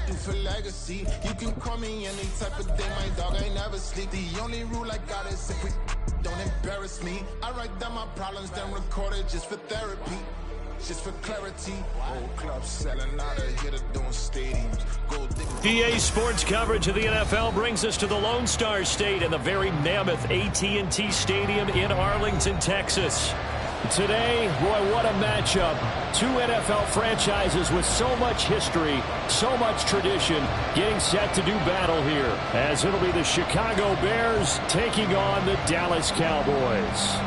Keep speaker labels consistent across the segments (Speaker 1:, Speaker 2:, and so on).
Speaker 1: do for legacy. You can call me any type of day, my dog, I never sleep. The only rule I got is if we don't embarrass me. I write down my problems, then record it just for therapy. Just for clarity, old clubs selling out of here to doing stadiums.
Speaker 2: EA Sports coverage of the NFL brings us to the Lone Star State and the very mammoth AT&T Stadium in Arlington, Texas. Today, boy, what a matchup. Two NFL franchises with so much history, so much tradition, getting set to do battle here, as it'll be the Chicago Bears taking on the Dallas Cowboys.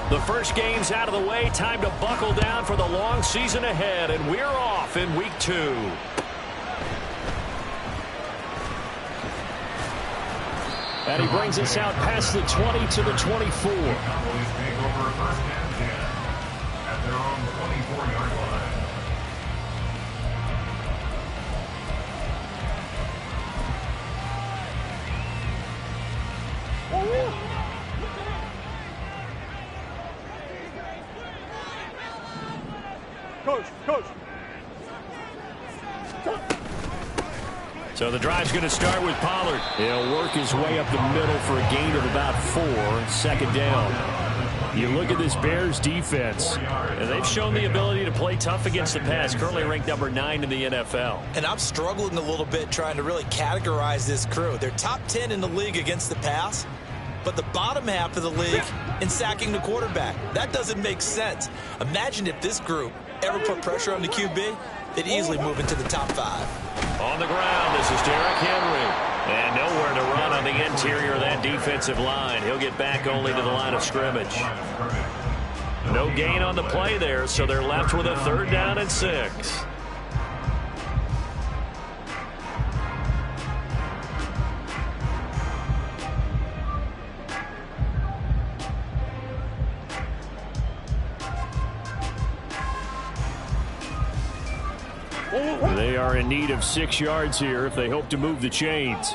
Speaker 2: The first game's out of the way. Time to buckle down for the long season ahead, and we're off in week 2. And he brings us out past the 20 to the 24.
Speaker 3: Cowboys take over first and 10 at their own 24-yard line.
Speaker 4: Coach.
Speaker 2: So the drive's going to start with Pollard. He'll work his way up the middle for a gain of about 4, second down. You look at this Bears defense, and they've shown the ability to play tough against the pass, currently ranked number 9 in the NFL.
Speaker 5: And I'm struggling a little bit trying to really categorize this crew. They're top 10 in the league against the pass, but the bottom half of the league in sacking the quarterback. That doesn't make sense. Imagine if this group ever put pressure on the QB, they'd easily move into the top 5.
Speaker 2: On the ground, this is Derrick Henry. And nowhere to run on the interior of that defensive line. He'll get back only to the line of scrimmage. No gain on the play there, so they're left with a 3rd down and 6. They are in need of 6 yards here if they hope to move the chains.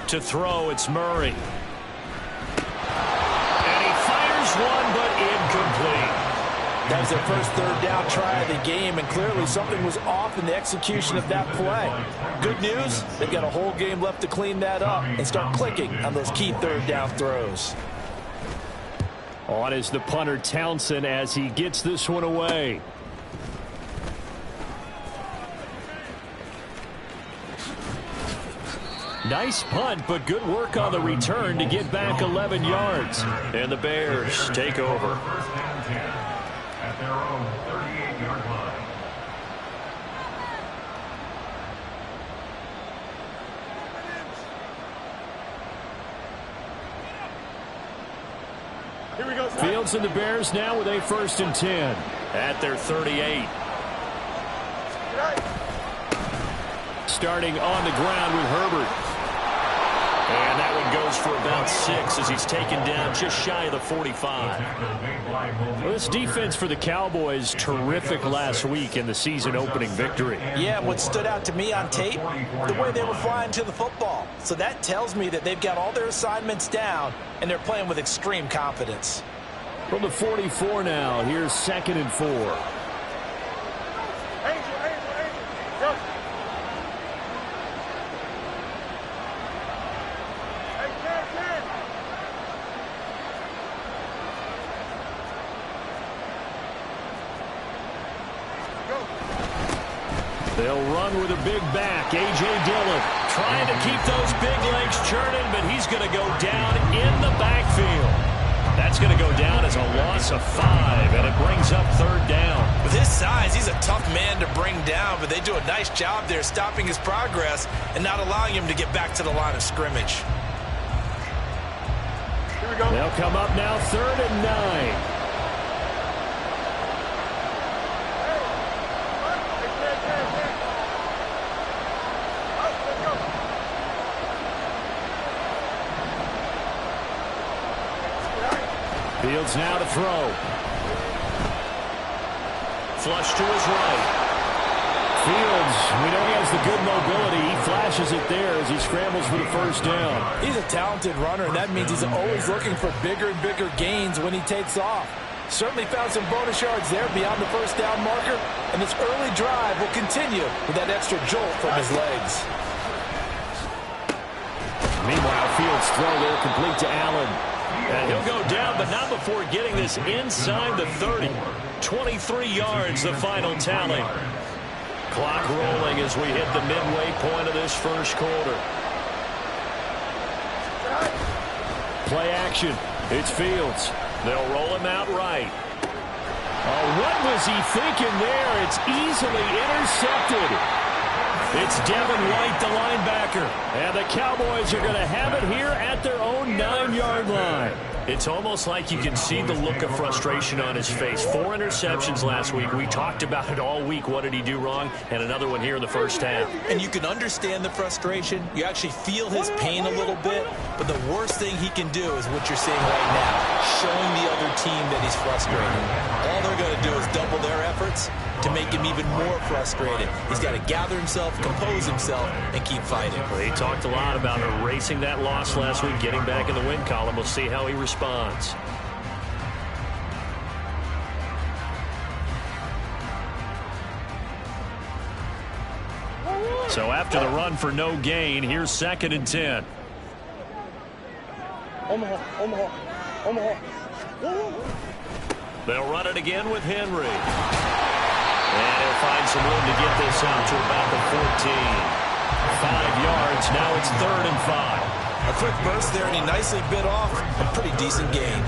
Speaker 2: To throw, it's Murray. And he fires one, but incomplete.
Speaker 6: That was their first 3rd down try of the game, and clearly something was off in the execution of that play. Good news, they've got a whole game left to clean that up and start clicking on those key 3rd down throws.
Speaker 2: On is the punter Townsend as he gets this one away. Nice punt, but good work on the return to get back 11 yards. And the Bears take over.
Speaker 3: First and 10 at their own 38-yard line.
Speaker 2: Fields and the Bears now with a 1st and 10 at their 38. Starting on the ground with Herbert. And that one goes for about 6 as he's taken down just shy of the 45. Well, this defense for the Cowboys, terrific last week in the season opening victory.
Speaker 6: Yeah, what stood out to me on tape, the way they were flying to the football. So that tells me that they've got all their assignments down and they're playing with extreme confidence.
Speaker 2: From the 44 now, here's 2nd and 4. They'll run with a big back. A.J. Dillon trying to keep those big legs churning, but he's going to go down in the backfield. That's going to go down as a loss of 5, and it brings up 3rd down.
Speaker 5: With his size, he's a tough man to bring down, but they do a nice job there stopping his progress and not allowing him to get back to the line of scrimmage.
Speaker 4: Here we go.
Speaker 2: They'll come up now 3rd and 9. Fields now to throw. Flush to his right. Fields, we know he has the good mobility. He flashes it there as he scrambles for the first down.
Speaker 6: He's a talented runner, and that means he's always looking for bigger and bigger gains when he takes off. Certainly found some bonus yards there beyond the first down marker, and this early drive will continue with that extra jolt from his legs.
Speaker 2: Meanwhile, Fields' throw there complete to Allen. And he'll go down, but not before getting this inside the 30. 23 yards, the final tally. Clock rolling as we hit the midway point of this first quarter. Play action. It's Fields. They'll roll him out right. Oh, what was he thinking there? It's easily intercepted. It's Devin White, the linebacker. And the Cowboys are going to have it here at their own 9-yard line. It's almost like you can see the look of frustration on his face. 4 interceptions last week. We talked about it all week. What did he do wrong? And another one here in the first half.
Speaker 5: And you can understand the frustration. You actually feel his pain a little bit. But the worst thing he can do is what you're seeing right now, showing the other team that he's frustrated. All they're going to do is double their efforts to make him even more frustrated. He's got to gather himself, compose himself, and keep fighting.
Speaker 2: Well, he talked a lot about erasing that loss last week, getting back in the win column. We'll see how he responds. So after the run for no gain, here's 2nd and 10.
Speaker 4: Omaha.
Speaker 2: They'll run it again with Henry. And he'll find some room to get this out to about the 14. 5 yards. Now it's 3rd and 5.
Speaker 5: A quick burst there, and he nicely bit off a pretty decent gain.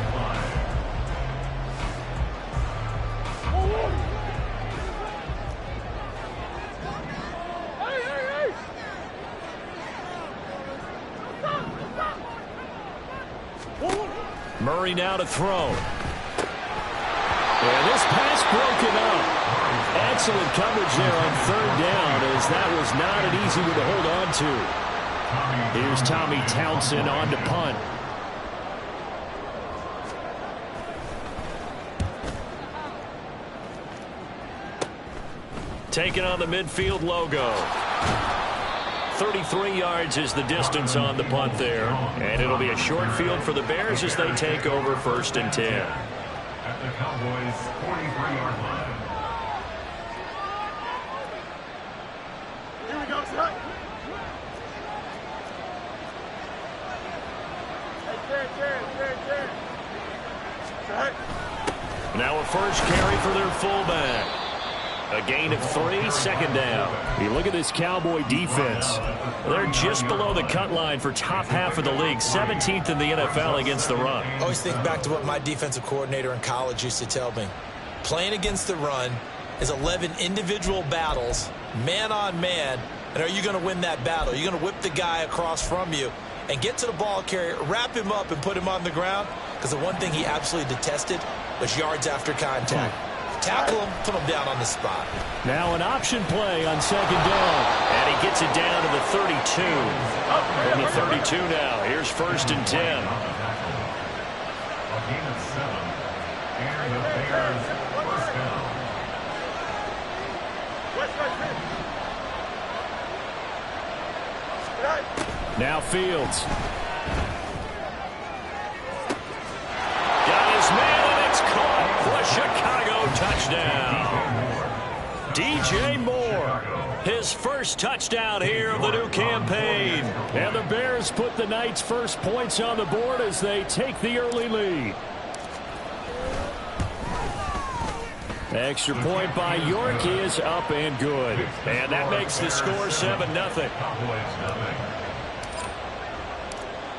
Speaker 2: Murray now to throw. And this pass broken up. Excellent coverage there on 3rd down, as that was not an easy one to hold on to. Here's Tommy Townsend on to punt. Taking on the midfield logo. 33 yards is the distance on the punt there. And it'll be a short field for the Bears as they take over 1st and 10.
Speaker 3: At the Cowboys' 43-yard line.
Speaker 4: Here we go, son. Hey,
Speaker 2: Now a first carry for their fullback. A gain of 3, 2nd down. You look at this Cowboy defense. They're just below the cut line for top half of the league. 17th in the NFL against the run.
Speaker 5: Always think back to what my defensive coordinator in college used to tell me. Playing against the run is 11 individual battles, man on man. And are you going to win that battle? You're going to whip the guy across from you and get to the ball carrier, wrap him up, and put him on the ground. Because the one thing he absolutely detested was yards after contact. Tackle him, put him down on the spot.
Speaker 2: Now an option play on 2nd down. And he gets it down to the 32. From the 32 now. Here's 1st and 10.
Speaker 3: A gain of 7. And the Bears' first down.
Speaker 2: Now Fields. Got his man, and it's caught for a Chicago touchdown. DJ Moore, his first touchdown here of the new campaign. And the Bears put the Knights' first points on the board as they take the early lead. Extra point by York is up and good. And that makes the score 7-0.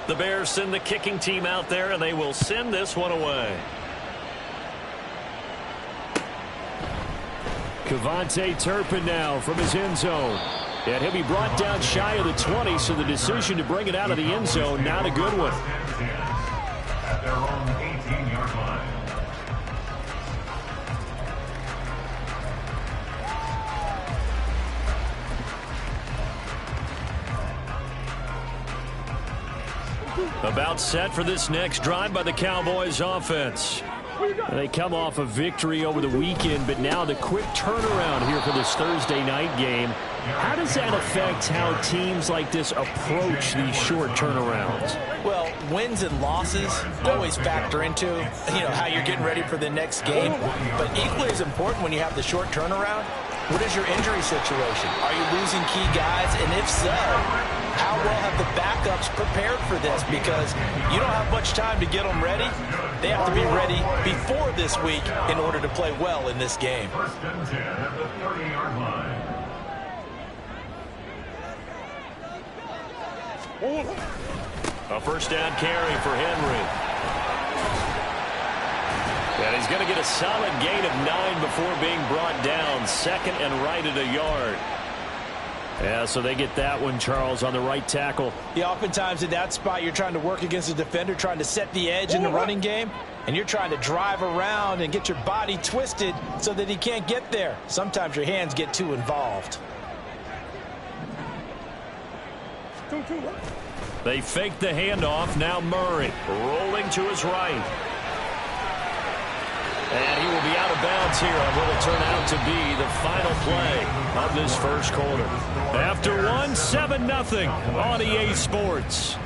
Speaker 2: The Bears send the kicking team out there, and they will send this one away. Kevontae Turpin now from his end zone. And he'll be brought down shy of the 20, so the decision to bring it out of the end zone, not a good one.
Speaker 3: At their own 18-yard line.
Speaker 2: About set for this next drive by the Cowboys offense. They come off a victory over the weekend, but now the quick turnaround here for this Thursday night game. How does that affect how teams like this approach these short turnarounds?
Speaker 6: Well, wins and losses always factor into, how you're getting ready for the next game. But equally as important when you have the short turnaround, what is your injury situation? Are you losing key guys? And if so, how well have the backups prepared for this? Because you don't have much time to get them ready. They have to be ready before this week in order to play well in this game.
Speaker 3: First and 10 at the 30-yard line.
Speaker 2: A first down carry for Henry. And he's going to get a solid gain of 9 before being brought down. Second and right at a yard. Yeah, so they get that one, Charles, on the right tackle.
Speaker 6: Yeah, oftentimes in that spot, you're trying to work against a defender, trying to set the edge in the running game, and you're trying to drive around and get your body twisted so that he can't get there. Sometimes your hands get too involved.
Speaker 2: They fake the handoff. Now Murray rolling to his right. And he will be out of bounds here on what will turn out to be the final play of this first quarter. After one, 7-0 on EA Sports.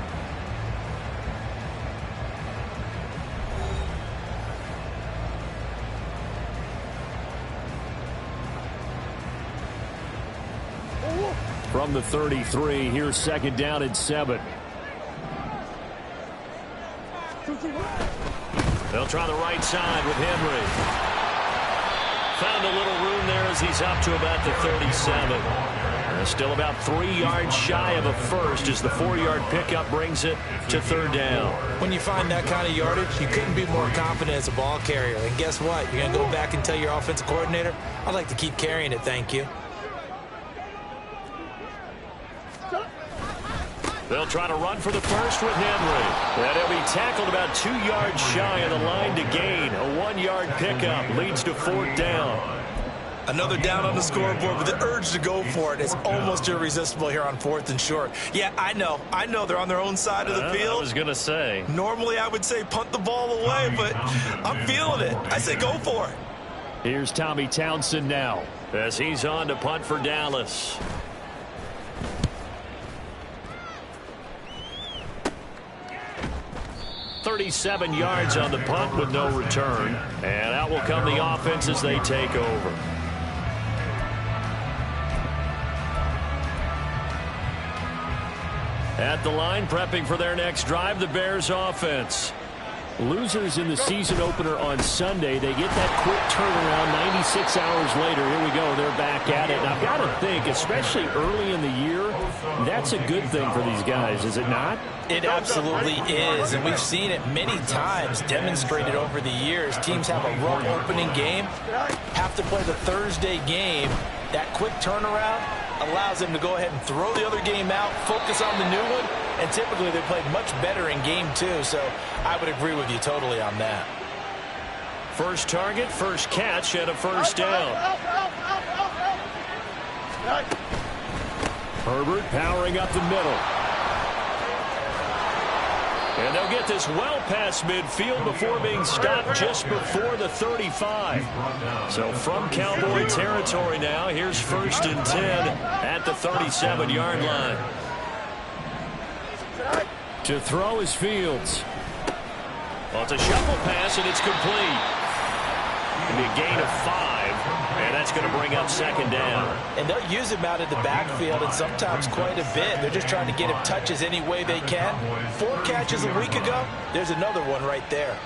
Speaker 2: From the 33, here's second down and 7. They'll try the right side with Henry. Found a little room there as he's up to about the 37. Still about 3 yards shy of a first as the 4-yard pickup brings it to third down.
Speaker 6: When you find that kind of yardage, you couldn't be more confident as a ball carrier. And guess what? You're going to go back and tell your offensive coordinator, I'd like to keep carrying it, thank you.
Speaker 2: They'll try to run for the first with Henry. And he'll be tackled about 2 yards shy of the line to gain. A 1-yard pickup leads to fourth down.
Speaker 6: Another down on the scoreboard, but the urge to go for it is almost irresistible here on 4th and short. Yeah, I know they're on their own side of the field.
Speaker 2: I was going to say.
Speaker 6: Normally I would say punt the ball away, but I'm feeling it. I say go for it.
Speaker 2: Here's Tommy Townsend now as he's on to punt for Dallas. .37 yards on the punt with no return. And out will come the offense as they take over. At the line, prepping for their next drive, the Bears offense. Losers in the season opener on Sunday. They get that quick turnaround 96 hours later. Here we go. They're back at it. And I've got to think, especially early in the year, that's a good thing for these guys, is it not?
Speaker 6: It absolutely is, and we've seen it many times demonstrated over the years. Teams have a rough opening game, have to play the Thursday game. That quick turnaround allows them to go ahead and throw the other game out, focus on the new one, and typically they played much better in game 2, so I would agree with you totally on that.
Speaker 2: First target, first catch, and a first down. Herbert powering up the middle. And they'll get this well past midfield before being stopped just before the 35. So from Cowboy territory now, here's 1st and 10 at the 37-yard line. To throw is Fields. Well, it's a shuffle pass, and it's complete. It'll be a gain of 5, and that's going to bring up second down.
Speaker 6: And they'll use him out of the backfield, and sometimes quite a bit. They're just trying to get him touches any way they can. 4 catches a week ago, there's another one right there.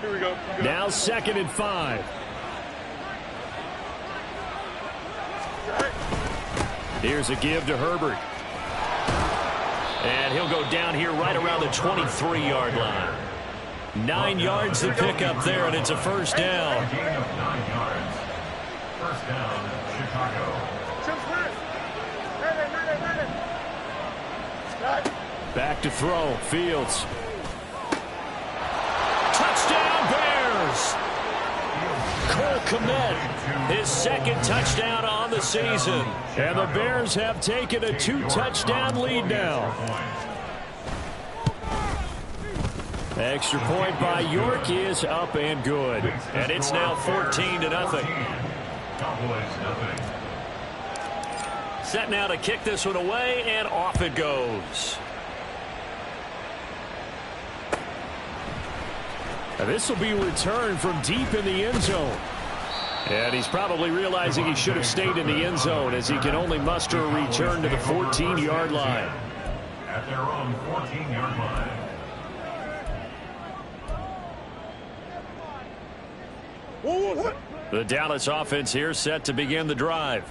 Speaker 4: Here we go.
Speaker 2: Now 2nd and 5. Here's a give to Herbert. And he'll go down here right around the 23-yard line. 9 yards to pick up there, and it's a first down.
Speaker 3: Gain of 9 yards. First down, Chicago.
Speaker 2: Back to throw. Fields. Touchdown, Bears! Cole Kmet, his second touchdown on the season. And the Bears have taken a 2-touchdown lead now. Extra point by York is up and good. And it's now 14-0. Set now to kick this one away, and off it goes. Now this will be returned from deep in the end zone. And he's probably realizing he should have stayed in the end zone as he can only muster a return to the 14-yard line.
Speaker 3: At their own 14-yard line.
Speaker 2: The Dallas offense here set to begin the drive.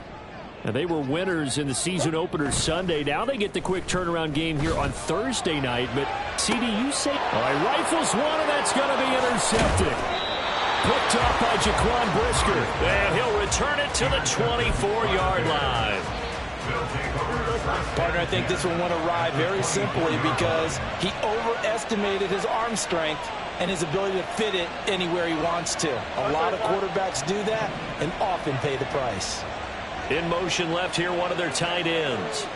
Speaker 2: And they were winners in the season opener Sunday. Now they get the quick turnaround game here on Thursday night. But, CD, you say... All right, rifles one, and that's going to be intercepted. Picked up by Jaquan Brisker. And he'll return it to the 24-yard line.
Speaker 6: Partner, I think this one went awry very simply because he overestimated his arm strength and his ability to fit it anywhere he wants to. A lot of quarterbacks do that and often pay the price.
Speaker 2: In motion left here, one of their tight ends.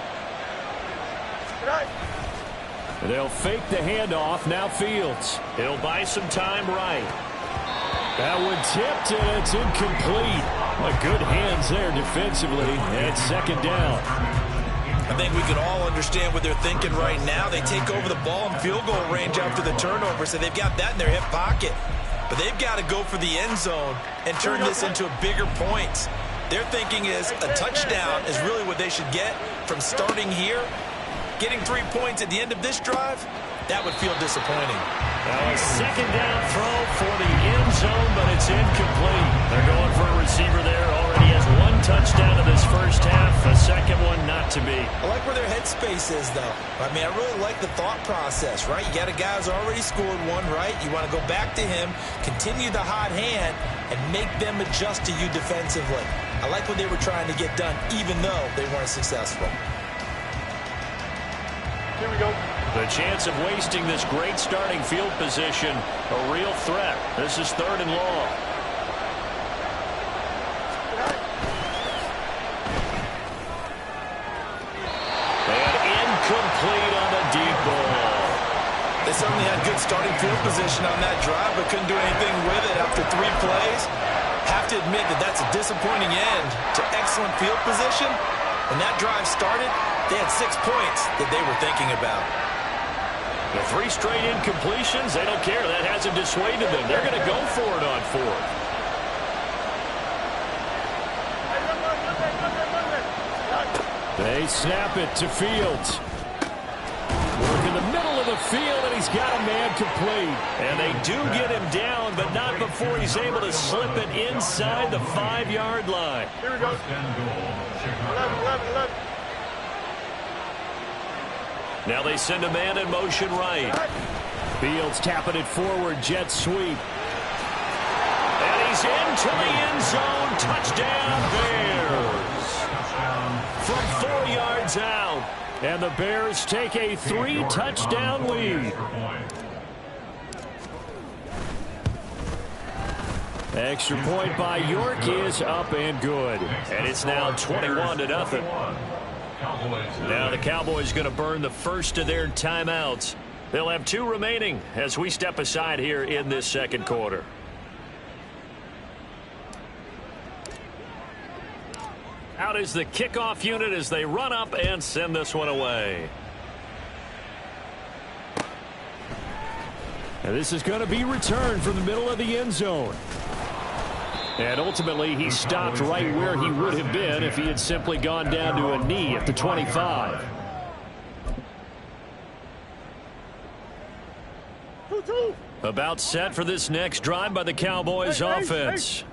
Speaker 2: They'll fake the handoff. Now Fields. He'll buy some time right. That one tipped, and it's incomplete. Good hands there defensively. And it's second down.
Speaker 5: I think we can all understand what they're thinking right now. They take over the ball in field goal range after the turnover, so they've got that in their hip pocket. But they've got to go for the end zone and turn this into bigger points. Their thinking is a touchdown is really what they should get from starting here. Getting 3 points at the end of this drive, that would feel disappointing.
Speaker 2: Now a second down throw for the end zone, but it's incomplete. They're going for a receiver there. Already has one touchdown in this first half. A second one not to be.
Speaker 5: I like where their headspace is, though. I mean, I really like the thought process, right? You got a guy who's already scored one, right? You want to go back to him, continue the hot hand, and make them adjust to you defensively. I like what they were trying to get done, even though they weren't successful.
Speaker 4: Here we go.
Speaker 2: The chance of wasting this great starting field position, a real threat. This is 3rd and long. And incomplete on the deep ball.
Speaker 5: They certainly had good starting field position on that drive, but couldn't do anything with it after 3 plays. Have to admit that that's a disappointing end to excellent field position. When that drive started, they had 6 points that they were thinking about.
Speaker 2: The 3 straight incompletions, they don't care. That hasn't dissuaded them. They're going to go for it on 4th. They snap it to Fields. Work in the middle of the field, and he's got a man complete. And they do get him down, but not before he's able to slip it inside the 5-yard line.
Speaker 4: Here we go. 11.
Speaker 2: Now they send a man in motion right. Fields tapping it forward, jet sweep. And he's into the end zone. Touchdown, Bears. From 4 yards out. And the Bears take a 3-touchdown lead. Extra point by York is up and good. And it's now 21-0. Now the Cowboys going to burn the first of their timeouts. They'll have 2 remaining as we step aside here in this second quarter. Out is the kickoff unit as they run up and send this one away. And this is going to be returned from the middle of the end zone. And ultimately, he stopped right where he would have been if he had simply gone down to a knee at the 25. About set for this next drive by the Cowboys offense.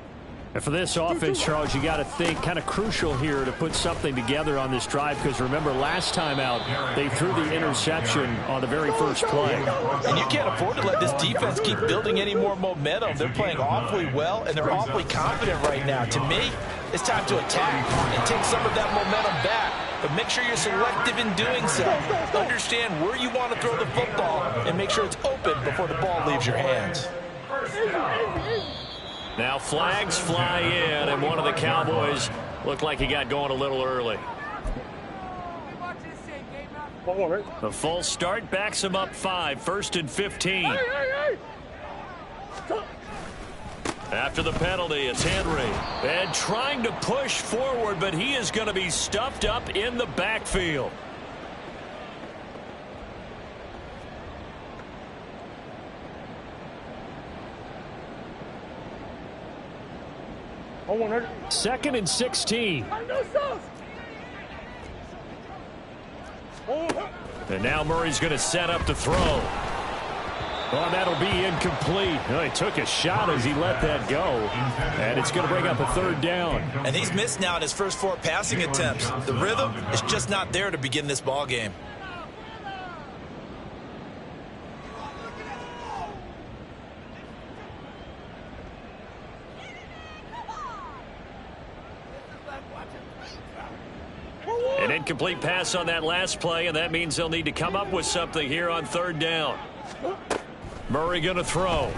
Speaker 2: And for this offense, Charles, you got to think kind of crucial here to put something together on this drive because remember last time out they threw the interception on the very first play.
Speaker 6: And you can't afford to let this defense keep building any more momentum. They're playing awfully well and they're awfully confident right now. To me, it's time to attack and take some of that momentum back. But make sure you're selective in doing so. Understand where you want to throw the football and make sure it's open before the ball leaves your hands.
Speaker 2: Now flags fly in, and one of the Cowboys looked like he got going a little early. The full start backs him up 5, 1st and 15. After the penalty, it's Henry. And trying to push forward, but he is going to be stuffed up in the backfield. Second and 16. And now Murray's going to set up to throw. Oh, that'll be incomplete. Oh, he took a shot as he let that go. And it's going to bring up a 3rd down.
Speaker 5: And he's missed now in his first 4 passing attempts. The rhythm is just not there to begin this ball game.
Speaker 2: An incomplete pass on that last play, and that means they'll need to come up with something here on 3rd down. Murray going to throw.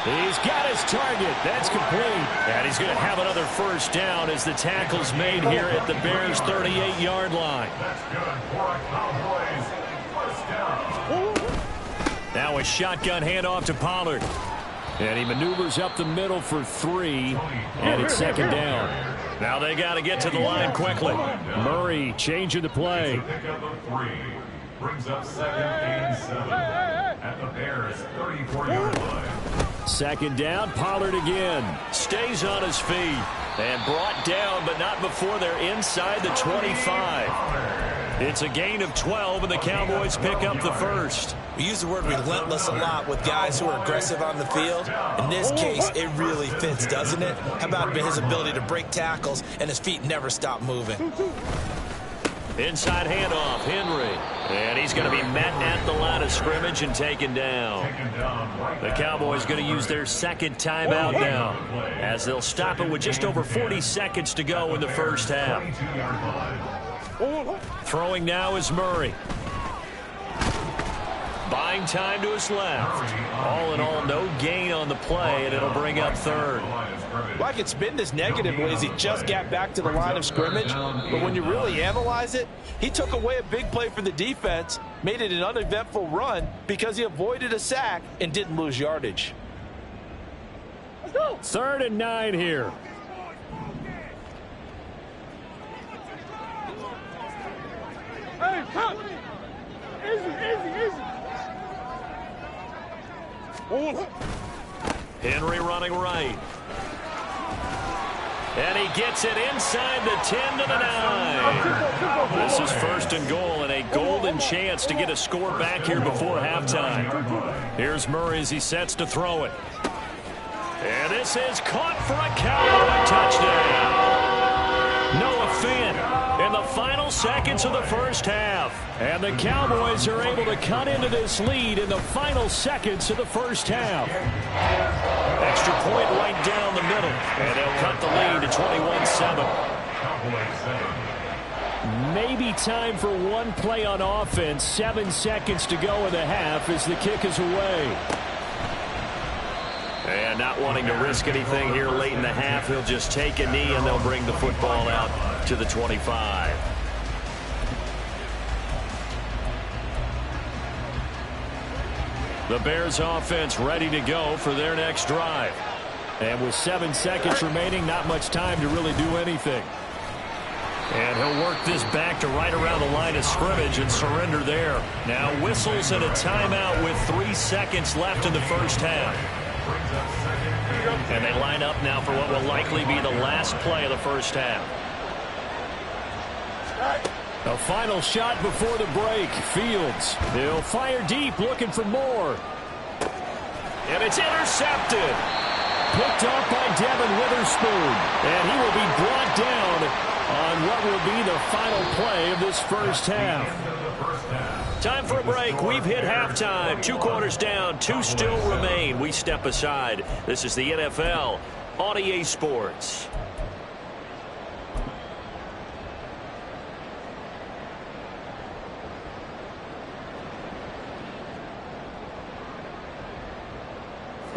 Speaker 2: He's got his target. That's complete. And he's going to have another 1st down as the tackle's made here at the Bears' 38-yard line.
Speaker 3: That's good for a Cowboys 1st down.
Speaker 2: Now a shotgun handoff to Pollard. And he maneuvers up the middle for 3, and it's 2nd down. Now they got to get to the line quickly. Murray changing the play.
Speaker 3: Pickup of 3 brings up 2nd and 7 at the Bears' 34-yard line.
Speaker 2: 2nd down, Pollard again. Stays on his feet and brought down, but not before they're inside the 25. It's a gain of 12, and the Cowboys pick up the 1st.
Speaker 5: We use the word relentless a lot with guys who are aggressive on the field. In this case, it really fits, doesn't it? How about his ability to break tackles and his feet never stop moving?
Speaker 2: Inside handoff, Henry. And he's going to be met at the line of scrimmage and taken down. The Cowboys going to use their 2nd timeout now, as they'll stop it with just over 40 seconds to go in the 1st half. Throwing now is Murray. Buying time to his left. All in all, no gain on the play, and it'll bring up 3rd.
Speaker 6: Well, I could spin this negatively as he just got back to the line of scrimmage. But when you really analyze it, he took away a big play for the defense, made it an uneventful run because he avoided a sack and didn't lose yardage.
Speaker 2: 3rd and 9 here.
Speaker 4: Hey, come! Easy.
Speaker 2: Henry running right. And he gets it inside the 10 to the 9. This is 1st and goal, and a golden chance to get a score back here before halftime. Here's Murray as he sets to throw it. And this is caught for a Cowboy touchdown. Noah Fant in the final seconds of the 1st half. And the Cowboys are able to cut into this lead in the final seconds of the 1st half. Extra point right down the middle. And they'll cut the lead to 21-7. Maybe time for one play on offense. 7 seconds to go in the half as the kick is away. And not wanting to risk anything here late in the half, he'll just take a knee and they'll bring the football out to the 25. The Bears offense ready to go for their next drive. And with 7 seconds remaining, not much time to really do anything. And he'll work this back to right around the line of scrimmage and surrender there. Now whistles and a timeout with 3 seconds left in the 1st half. And they line up now for what will likely be the last play of the 1st half. A final shot before the break. Fields. He'll fire deep, looking for more. And it's intercepted. Picked off by Devin Witherspoon. And he will be brought down on what will be the final play of this 1st half. Time for a break. We've hit halftime. 2 quarters down, 2 still remain. We step aside. This is the NFL on EA Sports.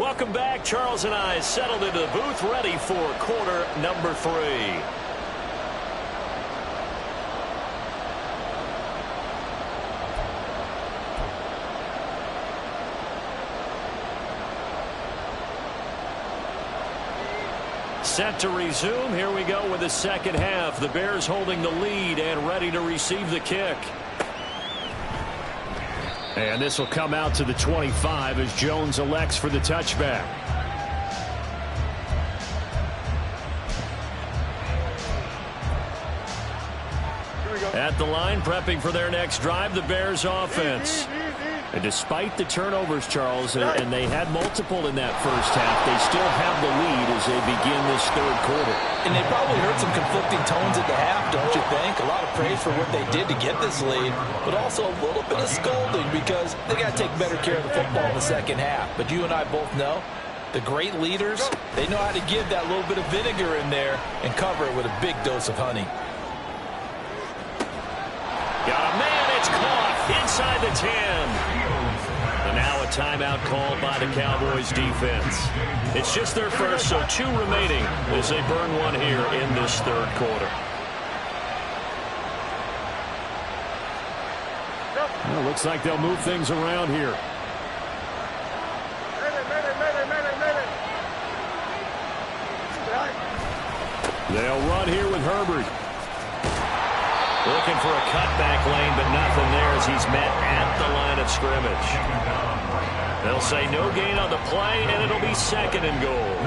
Speaker 2: Welcome back. Charles and I settled into the booth, ready for quarter number 3. Set to resume. Here we go with the second half. The Bears holding the lead and ready to receive the kick. And this will come out to the 25 as Jones elects for the touchback. At the line, prepping for their next drive, the Bears offense. And despite the turnovers, Charles, and they had multiple in that first half, they still have the lead as they begin this third quarter.
Speaker 6: And they probably heard some conflicting tones at the half, don't you think? A lot of praise for what they did to get this lead, but also a little bit of scolding because they got to take better care of the football in the second half. But you and I both know the great leaders, they know how to give that little bit of vinegar in there and cover it with a big dose of honey.
Speaker 2: Got a man, it's caught inside the 10. And now a timeout called by the Cowboys defense. It's just their first, so 2 remaining as they burn one here in this third quarter. Well, looks like they'll move things around here. They'll run here with Herbert. Looking for a cutback lane, but nothing there as he's met at the line of scrimmage. They'll say no gain on the play, and it'll be 2nd and goal.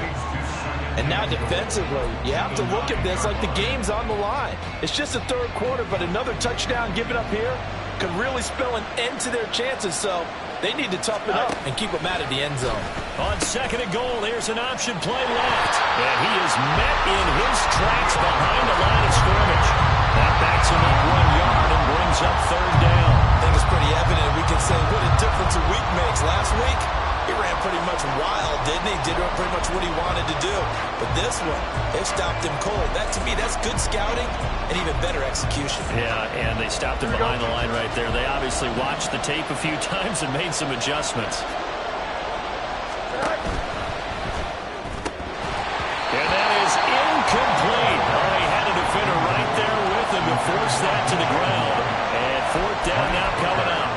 Speaker 6: And now defensively, you have to look at this like the game's on the line. It's just the third quarter, but another touchdown given up here could really spell an end to their chances, so they need to toughen up and keep them out of the end zone.
Speaker 2: On 2nd and goal, here's an option play left. And he is met in his tracks behind the line of scrimmage. That backs him up 1 yard and brings up 3rd down.
Speaker 5: I think it's pretty evident. We can say what a difference a week makes. Last week, he ran pretty much wild, didn't he? Did pretty much what he wanted to do. But this one, it stopped him cold. That, to me, that's good scouting and even better execution.
Speaker 2: Yeah, and they stopped him behind the line right there. They obviously watched the tape a few times and made some adjustments. And that is incomplete. Oh, he had a defender right there with him to force that to the ground. And 4th down now coming up.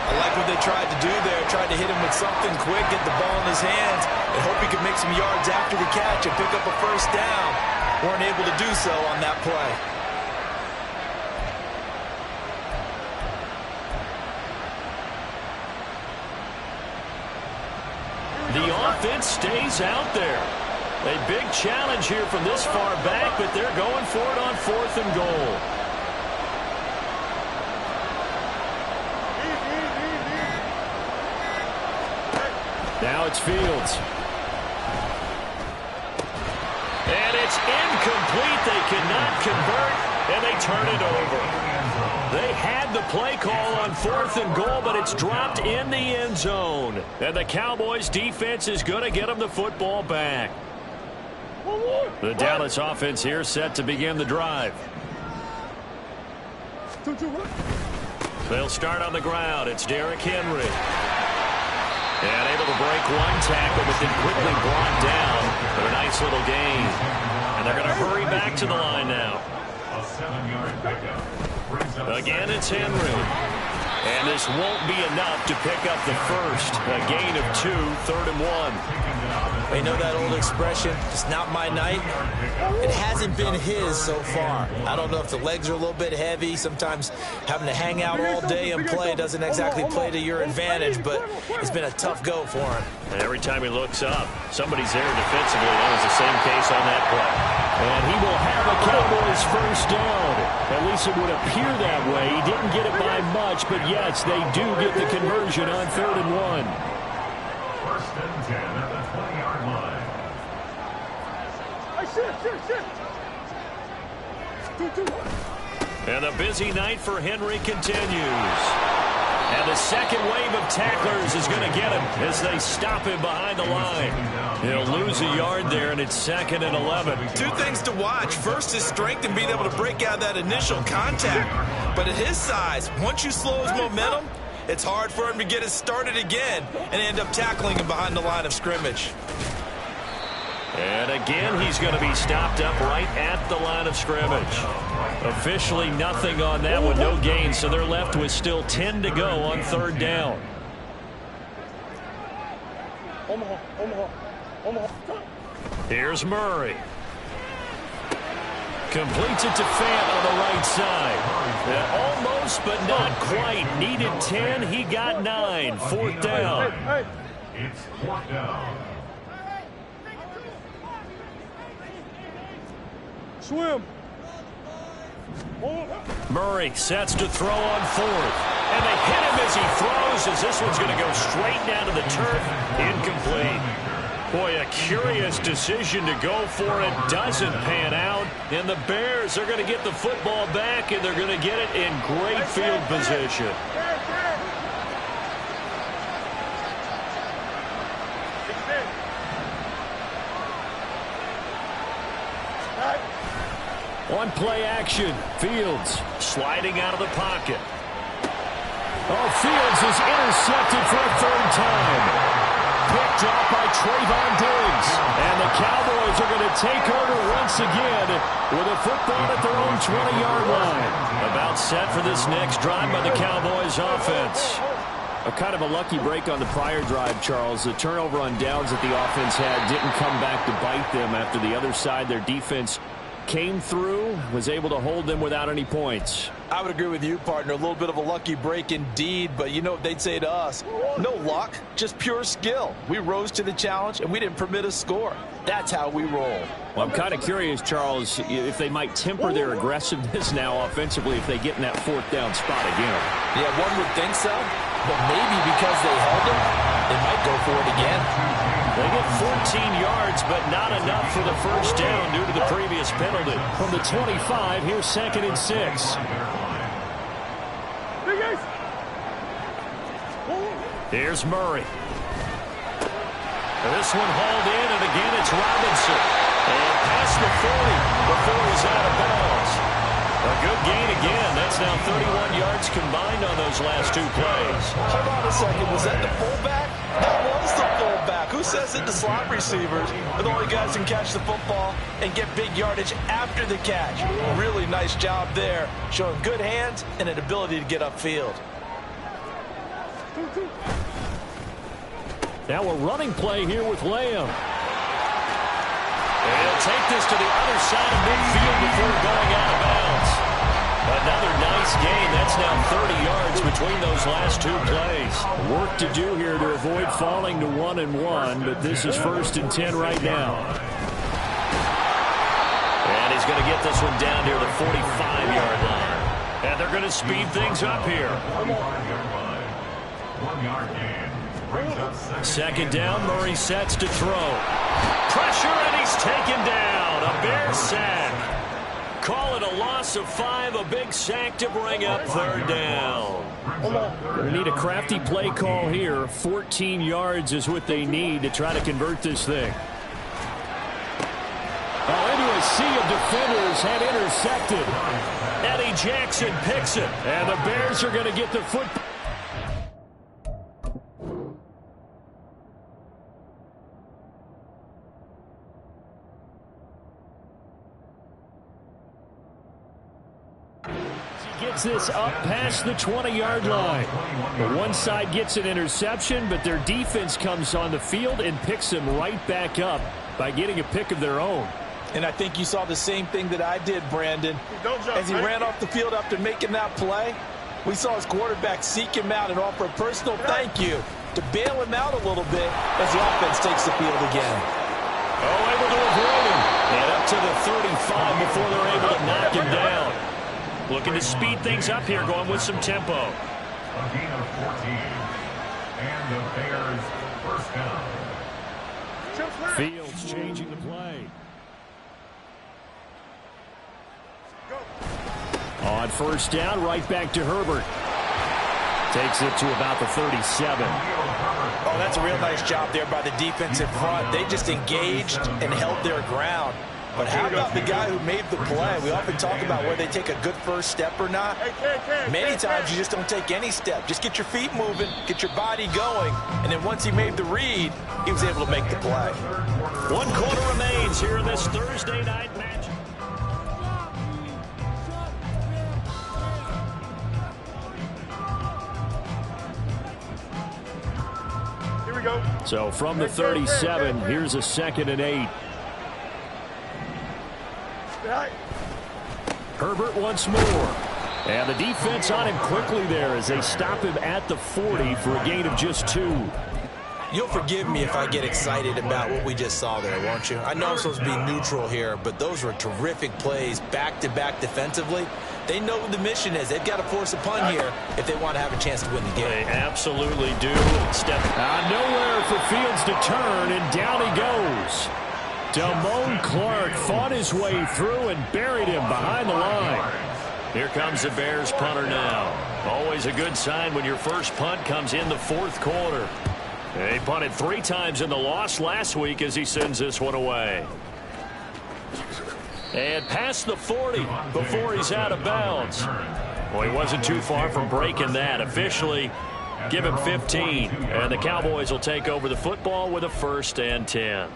Speaker 5: I like what they tried to do there. Tried to hit him with something quick, get the ball in his hands, and hope he could make some yards after the catch and pick up a 1st down. Weren't able to do so on that play.
Speaker 2: The offense stays out there. A big challenge here from this far back, but they're going for it on 4th and goal. Now it's Fields. And it's incomplete. They cannot convert, and they turn it over. They had the play call on 4th and goal, but it's dropped in the end zone. And the Cowboys defense is going to get them the football back. The Dallas offense here set to begin the drive. They'll start on the ground. It's Derrick Henry. And able to break 1 tackle, but then quickly brought down for a nice little gain. And they're going to hurry back to the line now.
Speaker 3: A 7-yard pickup.
Speaker 2: Again, it's Henry. And this won't be enough to pick up the first. A gain of 2, 3rd and 1.
Speaker 5: You know that old expression, it's not my night? It hasn't been his so far. I don't know if the legs are a little bit heavy. Sometimes having to hang out all day and play doesn't exactly play to your advantage, but it's been a tough go for him.
Speaker 2: And every time he looks up, somebody's there defensively. That was the same case on that play. And he will have a Cowboys 1st down. At least it would appear that way. He didn't get it by much, but yes, they do get the conversion on 3rd and 1.
Speaker 3: 1st and 10 at the 20-yard line.
Speaker 2: And the busy night for Henry continues. And the second wave of tacklers is going to get him as they stop him behind the line. He'll lose a yard there, and it's 2nd and 11.
Speaker 5: 2 things to watch. First, his strength and being able to break out that initial contact. But at his size, once you slow his momentum, it's hard for him to get it started again and end up tackling him behind the line of scrimmage.
Speaker 2: And again, he's going to be stopped up right at the line of scrimmage. Officially nothing on that one, no gain, so they're left with still 10 to go on third down. Here's Murray. Completes it to Fant on the right side. Almost, but not quite. Needed 10, he got 9. Fourth down.
Speaker 3: It's fourth down.
Speaker 4: Swim.
Speaker 2: Murray sets to throw on fourth. And they hit him as he throws, as this one's going to go straight down to the turf. Incomplete. Boy, a curious decision to go for it. Doesn't pan out. And the Bears are going to get the football back, and they're going to get it in great field position. On play action, Fields sliding out of the pocket. Oh, Fields is intercepted for a third time. Picked up by Trayvon Diggs. And the Cowboys are going to take over once again with a football at their own 20-yard line. About set for this next drive by the Cowboys offense. A kind of a lucky break on the prior drive, Charles. The turnover on downs that the offense had didn't come back to bite them after the other side. Their defense came through, was able to hold them without any points.
Speaker 6: I would agree with you, partner. A little bit of a lucky break indeed, but you know what they'd say to us? No luck, just pure skill. We rose to the challenge, and we didn't permit a score. That's how we roll.
Speaker 2: Well, I'm kind of curious, Charles, if they might temper their aggressiveness now offensively if they get in that fourth down spot again.
Speaker 6: Yeah, one would think so, but maybe because they held them, they might go for it again.
Speaker 2: They get 14 yards, but not enough for the first down due to the previous penalty. From the 25, here's 2nd and 6. Here's Murray. This one hauled in, and again it's Robinson. And past the 40 before he's out of bounds. A good gain again. That's now 31 yards combined on those last 2 plays.
Speaker 6: Hold on a second. Was that the fullback? That was the fullback. Who says it to slot receivers are the only guys who can catch the football and get big yardage after the catch? Really nice job there, showing good hands and an ability to get upfield.
Speaker 2: Now a running play here with Lamb. And he'll take this to the other side of midfield before going out of bounds. Another nice gain. That's now 30 yards between those last 2 plays. Work to do here to avoid falling to 1-1, but this is 1st and 10 right now. And he's going to get this one down near the 45-yard line. And they're going to speed things up here.
Speaker 3: 1-yard gain.
Speaker 2: 2nd down, Murray sets to throw. Pressure, and he's taken down. A Bear sack. Call it a loss of 5, a big sack to bring up 3rd down. They need a crafty play call here. 14 yards is what they need to try to convert this thing. Oh, into a sea of defenders, had intercepted. Eddie Jackson picks it, and the Bears are going to get the football. Gets this up past the 20-yard line. The one side gets an interception, but their defense comes on the field and picks them right back up by getting a pick of their own.
Speaker 6: And I think you saw the same thing that I did, Brandon. As he ran off the field after making that play, we saw his quarterback seek him out and offer a personal thank you to bail him out a little bit as the offense takes the field again.
Speaker 2: Oh, able to avoid him. And up to the 35 before they're able to knock him down. Looking to speed things up here, going with some tempo.
Speaker 3: A gain of 14. And the Bears first down.
Speaker 2: Fields changing the play. On 1st down, right back to Herbert. Takes it to about the 37.
Speaker 6: Oh, that's a real nice job there by the defensive front. They just engaged and held their ground. But how about the guy who made the play? We often talk about whether they take a good first step or not. Many times you just don't take any step. Just get your feet moving, get your body going, and then once he made the read, he was able to make the play.
Speaker 2: 1 quarter remains here in this Thursday night match.
Speaker 4: Here we go.
Speaker 2: So from the 37, here's a 2nd and 8. Herbert once more. And the defense on him quickly there as they stop him at the 40 for a gain of just 2.
Speaker 5: You'll forgive me if I get excited about what we just saw there, won't you? I know I'm supposed to be neutral here, but those were terrific plays back-to-back defensively. They know what the mission is. They've got to force a punt here if they want to have a chance to win the game.
Speaker 2: They absolutely do. Step nowhere for Fields to turn, and down he goes. Damone Clark fought his way through and buried him behind the line. Here comes the Bears punter now. Always a good sign when your first punt comes in the 4th quarter. He punted 3 times in the loss last week as he sends this one away. And past the 40 before he's out of bounds. Well, he wasn't too far from breaking that. Officially, give him 15. And the Cowboys will take over the football with a 1st and 10.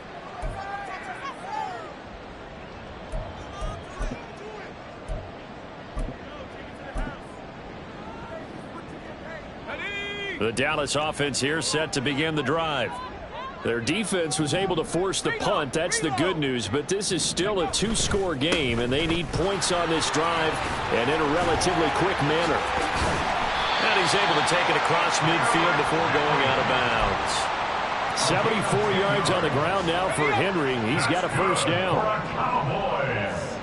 Speaker 2: The Dallas offense here set to begin the drive. Their defense was able to force the punt. That's the good news, but this is still a 2-score game, and they need points on this drive and in a relatively quick manner. And he's able to take it across midfield before going out of bounds. 74 yards on the ground now for Henry. He's got a 1st down.
Speaker 3: Cowboys.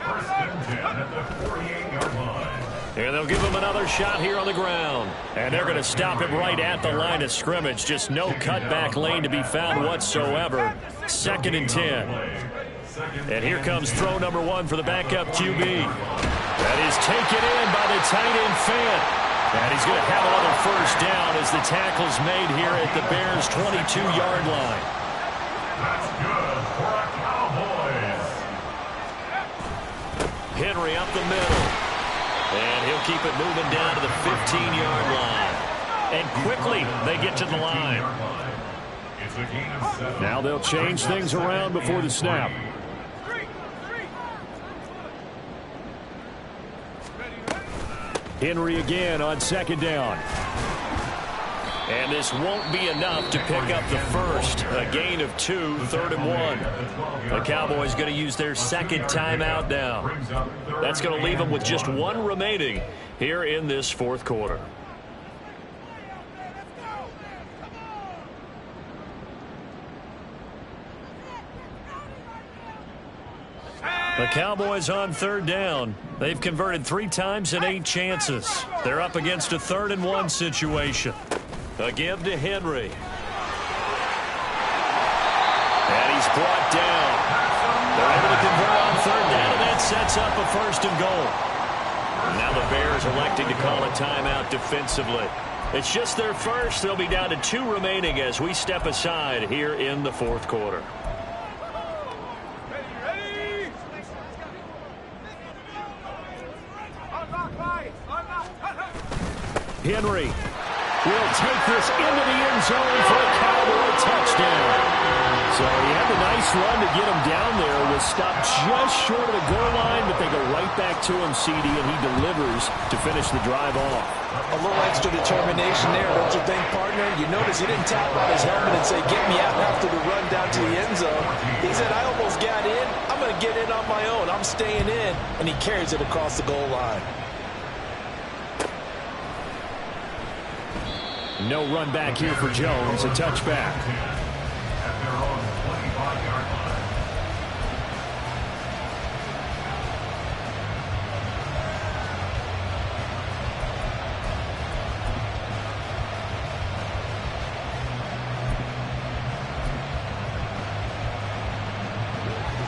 Speaker 3: 1st and 10 at the 48-yard line.
Speaker 2: And they'll give him another shot here on the ground. And they're going to stop him right at the line of scrimmage. Just no cutback lane to be found whatsoever. 2nd and 10. And here comes throw number 1 for the backup QB. That is taken in by the tight end Fant. And he's going to have another 1st down as the tackle's made here at the Bears' 22-yard line.
Speaker 3: That's good for the Cowboys.
Speaker 2: Henry up the middle. And he'll keep it moving down to the 15-yard line. And quickly, they get to the line. Now they'll change things around before the snap. Henry again on 2nd down. And this won't be enough to pick up the 1st. A gain of 2, 3rd and 1. The Cowboys going to use their 2nd timeout now. That's going to leave them with just 1 remaining here in this 4th quarter. The Cowboys on 3rd down. They've converted 3 times in 8 chances. They're up against a 3rd and 1 situation. A give to Henry. And he's brought down. They're able to convert on 3rd down, and that sets up a 1st and goal. And now the Bears electing to call a timeout defensively. It's just their 1st. They'll be down to 2 remaining as we step aside here in the 4th quarter. Henry will take this into the end zone for a Cowboy touchdown. So he had a nice run to get him down there. Was stopped just short of the goal line, but they go right back to him, CD, and he delivers to finish the drive off.
Speaker 6: A little extra determination there, don't you think, partner? You notice he didn't tap on his helmet and say, get me out after the run down to the end zone. He said, I almost got in. I'm going to get in on my own. I'm staying in. And he carries it across the goal line.
Speaker 2: No run back here for Jones. A touchback.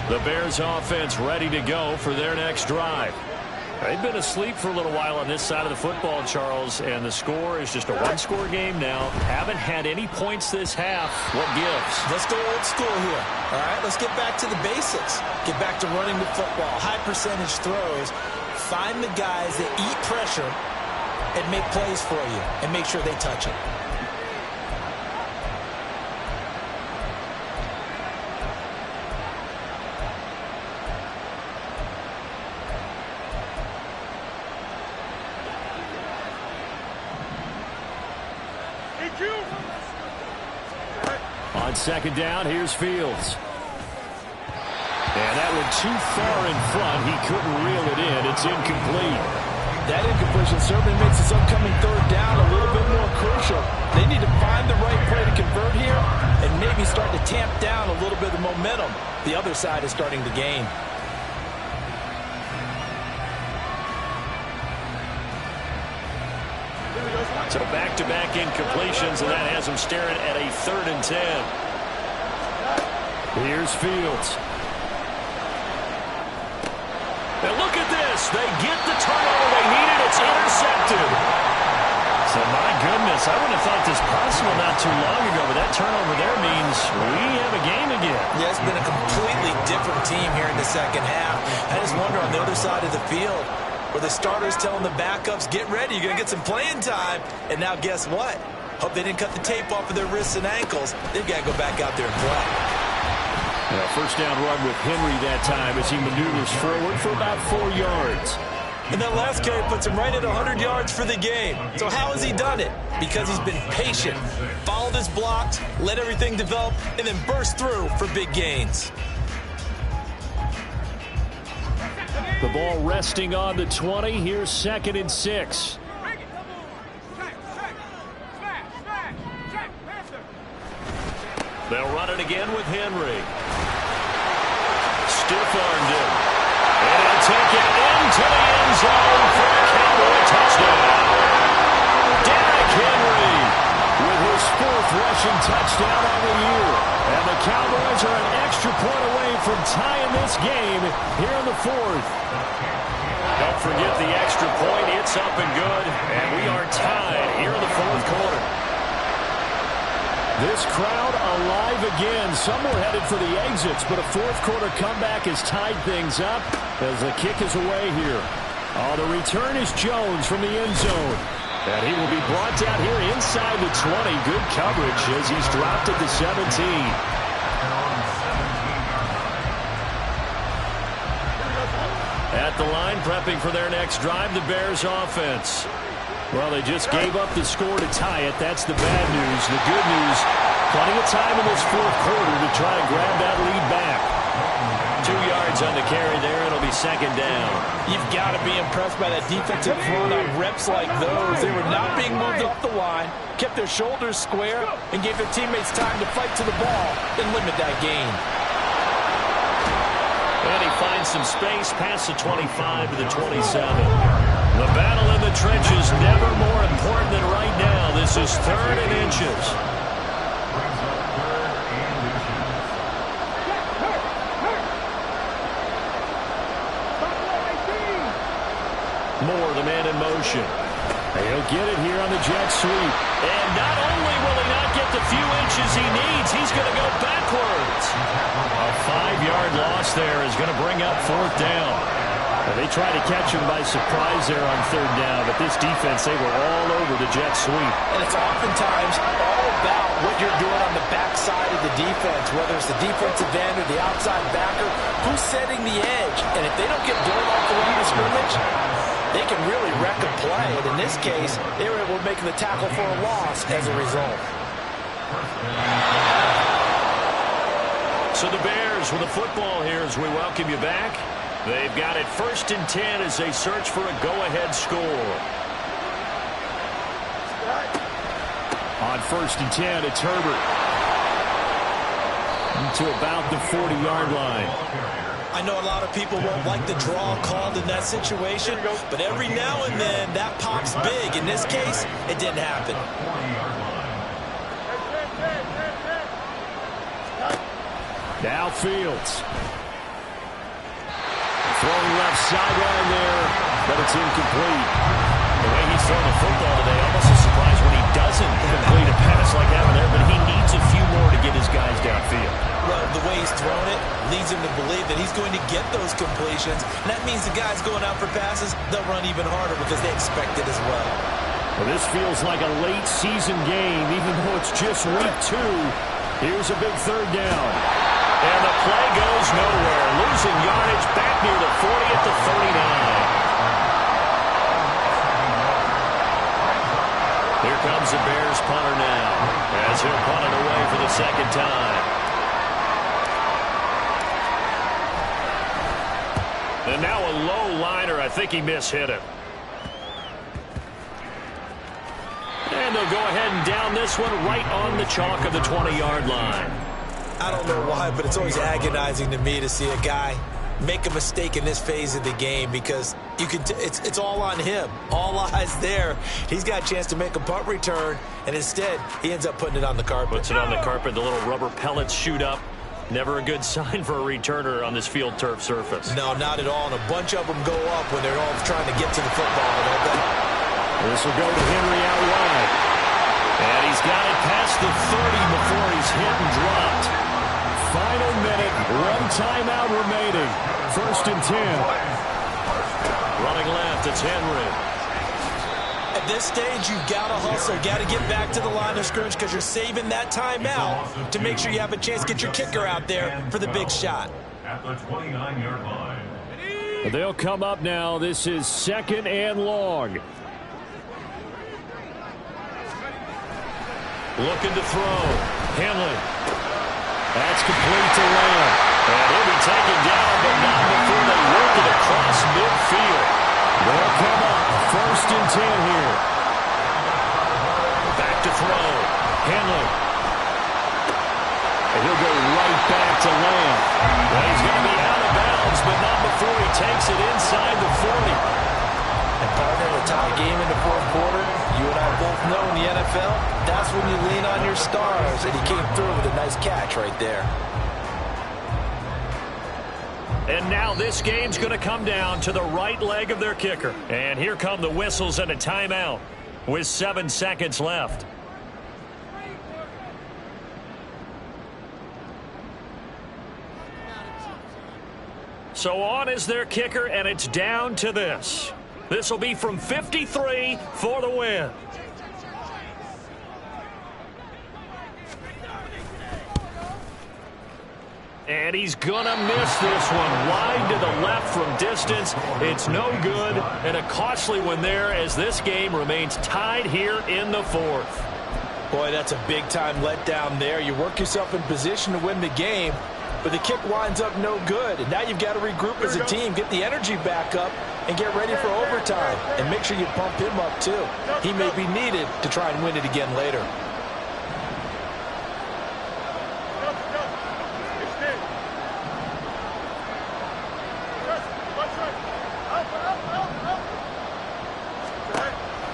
Speaker 2: The Bears offense ready to go for their next drive. They've been asleep for a little while on this side of the football, Charles, and the score is just a one-score game now. Haven't had any points this half. What gives?
Speaker 5: Let's go old school here. All right, let's get back to the basics. Get back to running the football, high percentage throws. Find the guys that eat pressure and make plays for you and make sure they touch it.
Speaker 2: On second down, here's Fields. And that went too far in front. He couldn't reel it in. It's incomplete.
Speaker 6: That incompletion certainly makes this upcoming third down a little bit more crucial. They need to find the right play to convert here and maybe start to tamp down a little bit of momentum. The other side is starting to gain.
Speaker 2: So back-to-back incompletions, and that has him staring at a 3rd and 10. Here's Fields. And look at this. They get the turnover they needed. It's intercepted. So, my goodness, I wouldn't have thought this possible not too long ago, but that turnover there means we have a game again.
Speaker 5: Yeah, it's been a completely different team here in the second half. I just wonder on the other side of the field, where the starters telling the backups, get ready, you're going to get some playing time. And now guess what? Hope they didn't cut the tape off of their wrists and ankles. They've got to go back out there and play.
Speaker 2: Yeah, first down run with Henry that time as he maneuvers forward for about 4 yards.
Speaker 5: And that last carry puts him right at 100 yards for the game. So how has he done it? Because he's been patient, followed his blocks, let everything develop, and then burst through for big gains.
Speaker 2: The ball resting on the 20. Here's 2nd and 6. They'll run it again with Henry. Stiff-armed him. And he'll take it into the end zone for a Cowboy touchdown. Derrick Henry with his 4th rushing touchdown on the year. And the Cowboys are an extra point away from tying this game here in the 4th. Don't forget the extra point. It's up and good. And we are tied here in the 4th quarter. This crowd alive again. Some were headed for the exits, but a 4th quarter comeback has tied things up as the kick is away here. Oh, the return is Jones from the end zone. And he will be brought down here inside the 20. Good coverage as he's dropped at the 17. At the line, prepping for their next drive, the Bears offense. Well, they just gave up the score to tie it. That's the bad news. The good news, plenty of time in this 4th quarter to try and grab that lead back. 2 yards on the carry there. It'll be 2nd down.
Speaker 6: You've got to be impressed by that defensive front on reps like those. They were not being moved off the line, kept their shoulders square, and gave their teammates time to fight to the ball and limit that gain.
Speaker 2: And he finds some space past the 25 to the 27. The battle in the trenches never more important than right now. This is 3rd and inches. Moore, the man in motion. He'll get it here on the jet sweep. And not only will he not get the few inches he needs, he's going to go backwards. A 5-yard loss there is going to bring up 4th down. They tried to catch him by surprise there on 3rd down, but this defense, they were all over the jet sweep.
Speaker 6: And it's oftentimes all about what you're doing on the backside of the defense, whether it's the defensive end or the outside backer, who's setting the edge. And if they don't get blown off the line of scrimmage, they can really wreck a play. And in this case, they were able to make the tackle for a loss as a result.
Speaker 2: So the Bears with the football here as we welcome you back. They've got it 1st and 10 as they search for a go-ahead score. On 1st and 10, it's Herbert. To about the 40-yard line.
Speaker 5: I know a lot of people won't like the draw called in that situation, but every now and then that pops big. In this case, it didn't happen.
Speaker 2: Now Fields. Throwing left sideline there. but it's incomplete. The way he's throwing the football today, almost a surprise when he doesn't complete a pass like that there, but he needs a few more to get his guys downfield.
Speaker 5: Well, the way he's thrown it leads him to believe that he's going to get those completions. And that means the guys going out for passes, they'll run even harder because they expect it as well.
Speaker 2: Well, this feels like a late season game, even though it's just week 2. Here's a big third down. And the play goes nowhere. Losing yardage back near the 40 at the 39. Here comes the Bears punter now, as he'll punt it away for the second time. And now a low liner. I think he mishit it. And they'll go ahead and down this one right on the chalk of the 20-yard line.
Speaker 5: I don't know why, but it's always agonizing to me to see a guy make a mistake in this phase of the game because you can it's all on him. All eyes there. He's got a chance to make a punt return, and instead he ends up putting it on the carpet.
Speaker 2: Puts it on the carpet. The little rubber pellets shoot up. Never a good sign for a returner on this field turf surface.
Speaker 5: No, not at all. And a bunch of them go up when they're all trying to get to the football, don't they?
Speaker 2: This will go to Henry out wide. And he's got it past the 30 before he's hit and dropped. Final minute, one timeout remaining. 1st and 10. Running left, it's Henry.
Speaker 5: At this stage, you've got to hustle, got to get back to the line of scrimmage because you're saving that timeout to make sure you have a chance to get your kicker out there for the big shot.
Speaker 3: At the 29-yard line.
Speaker 2: They'll come up now. This is 2nd and long. Looking to throw. Henley. That's complete to Lamb. And he'll be taken down, but not before they work it across midfield. They'll come up. 1st and 10 here. Back to throw. Henley. And he'll go right back to Lamb. Well, he's going to be out of bounds, but not before he takes it inside the 40.
Speaker 6: And partner, a tie game in the 4th quarter, you and I both know in the NFL, that's when you lean on your stars, and he came through with a nice catch right there.
Speaker 2: And now this game's going to come down to the right leg of their kicker. And here come the whistles and a timeout with 7 seconds left. So on is their kicker, and it's down to this. This will be from 53 for the win. And he's going to miss this one. Wide to the left from distance. It's no good, and a costly one there as this game remains tied here in the 4th.
Speaker 6: Boy, that's a big-time letdown there. You work yourself in position to win the game, but the kick winds up no good. And now you've got to regroup as a team, get the energy back up, and get ready for overtime. And make sure you pump him up, too. He may be needed to try and win it again later.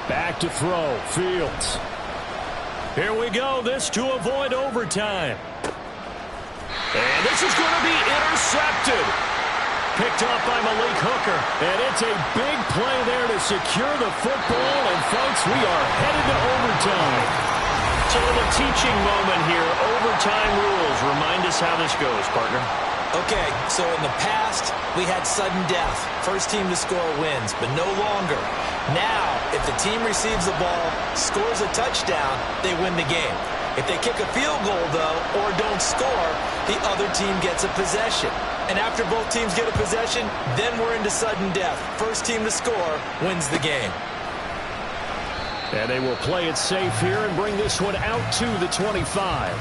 Speaker 2: Back to throw. Fields. Here we go. This to avoid overtime. And this is going to be intercepted. Picked up by Malik Hooker. And it's a big play there to secure the football. And, folks, we are headed to overtime. So a teaching moment here. Overtime rules. Remind us how this goes, partner.
Speaker 5: Okay, so in the past, we had sudden death. First team to score wins, but no longer. Now, if the team receives the ball, scores a touchdown, they win the game. If they kick a field goal, though, or don't score, the other team gets a possession. And after both teams get a possession, then we're into sudden death. First team to score wins the game.
Speaker 2: And they will play it safe here and bring this one out to the 25.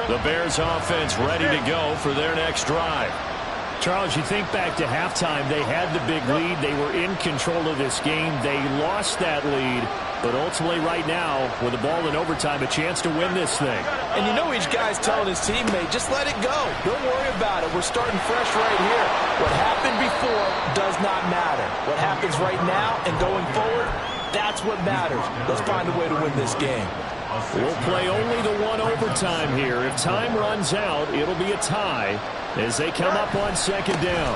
Speaker 2: The Bears offense ready to go for their next drive. Charles, you think back to halftime, they had the big lead. They were in control of this game. They lost that lead, But ultimately right now, with the ball in overtime, a chance to win this thing.
Speaker 6: And you know each guy's telling his teammate, just let it go. Don't worry about it. We're starting fresh right here. What happened before does not matter. What happens right now and going forward, that's what matters. Let's find a way to win this game.
Speaker 2: We'll play only the one overtime here. If time runs out, it'll be a tie as they come up on second down.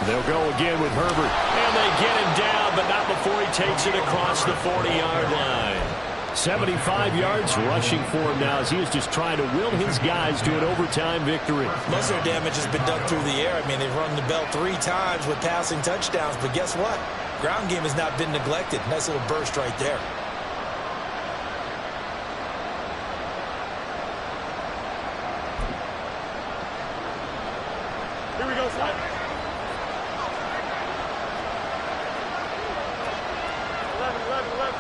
Speaker 2: They'll go again with Herbert. And they get him down, but not before he takes it across the 40-yard line. 75 yards rushing for him now as he is just trying to will his guys to an overtime victory.
Speaker 5: Most of their damage has been done through the air. I mean, they've rung the bell 3 times with passing touchdowns, but guess what? Ground game has not been neglected. Nice little burst right there.
Speaker 4: Here we go, son. 11.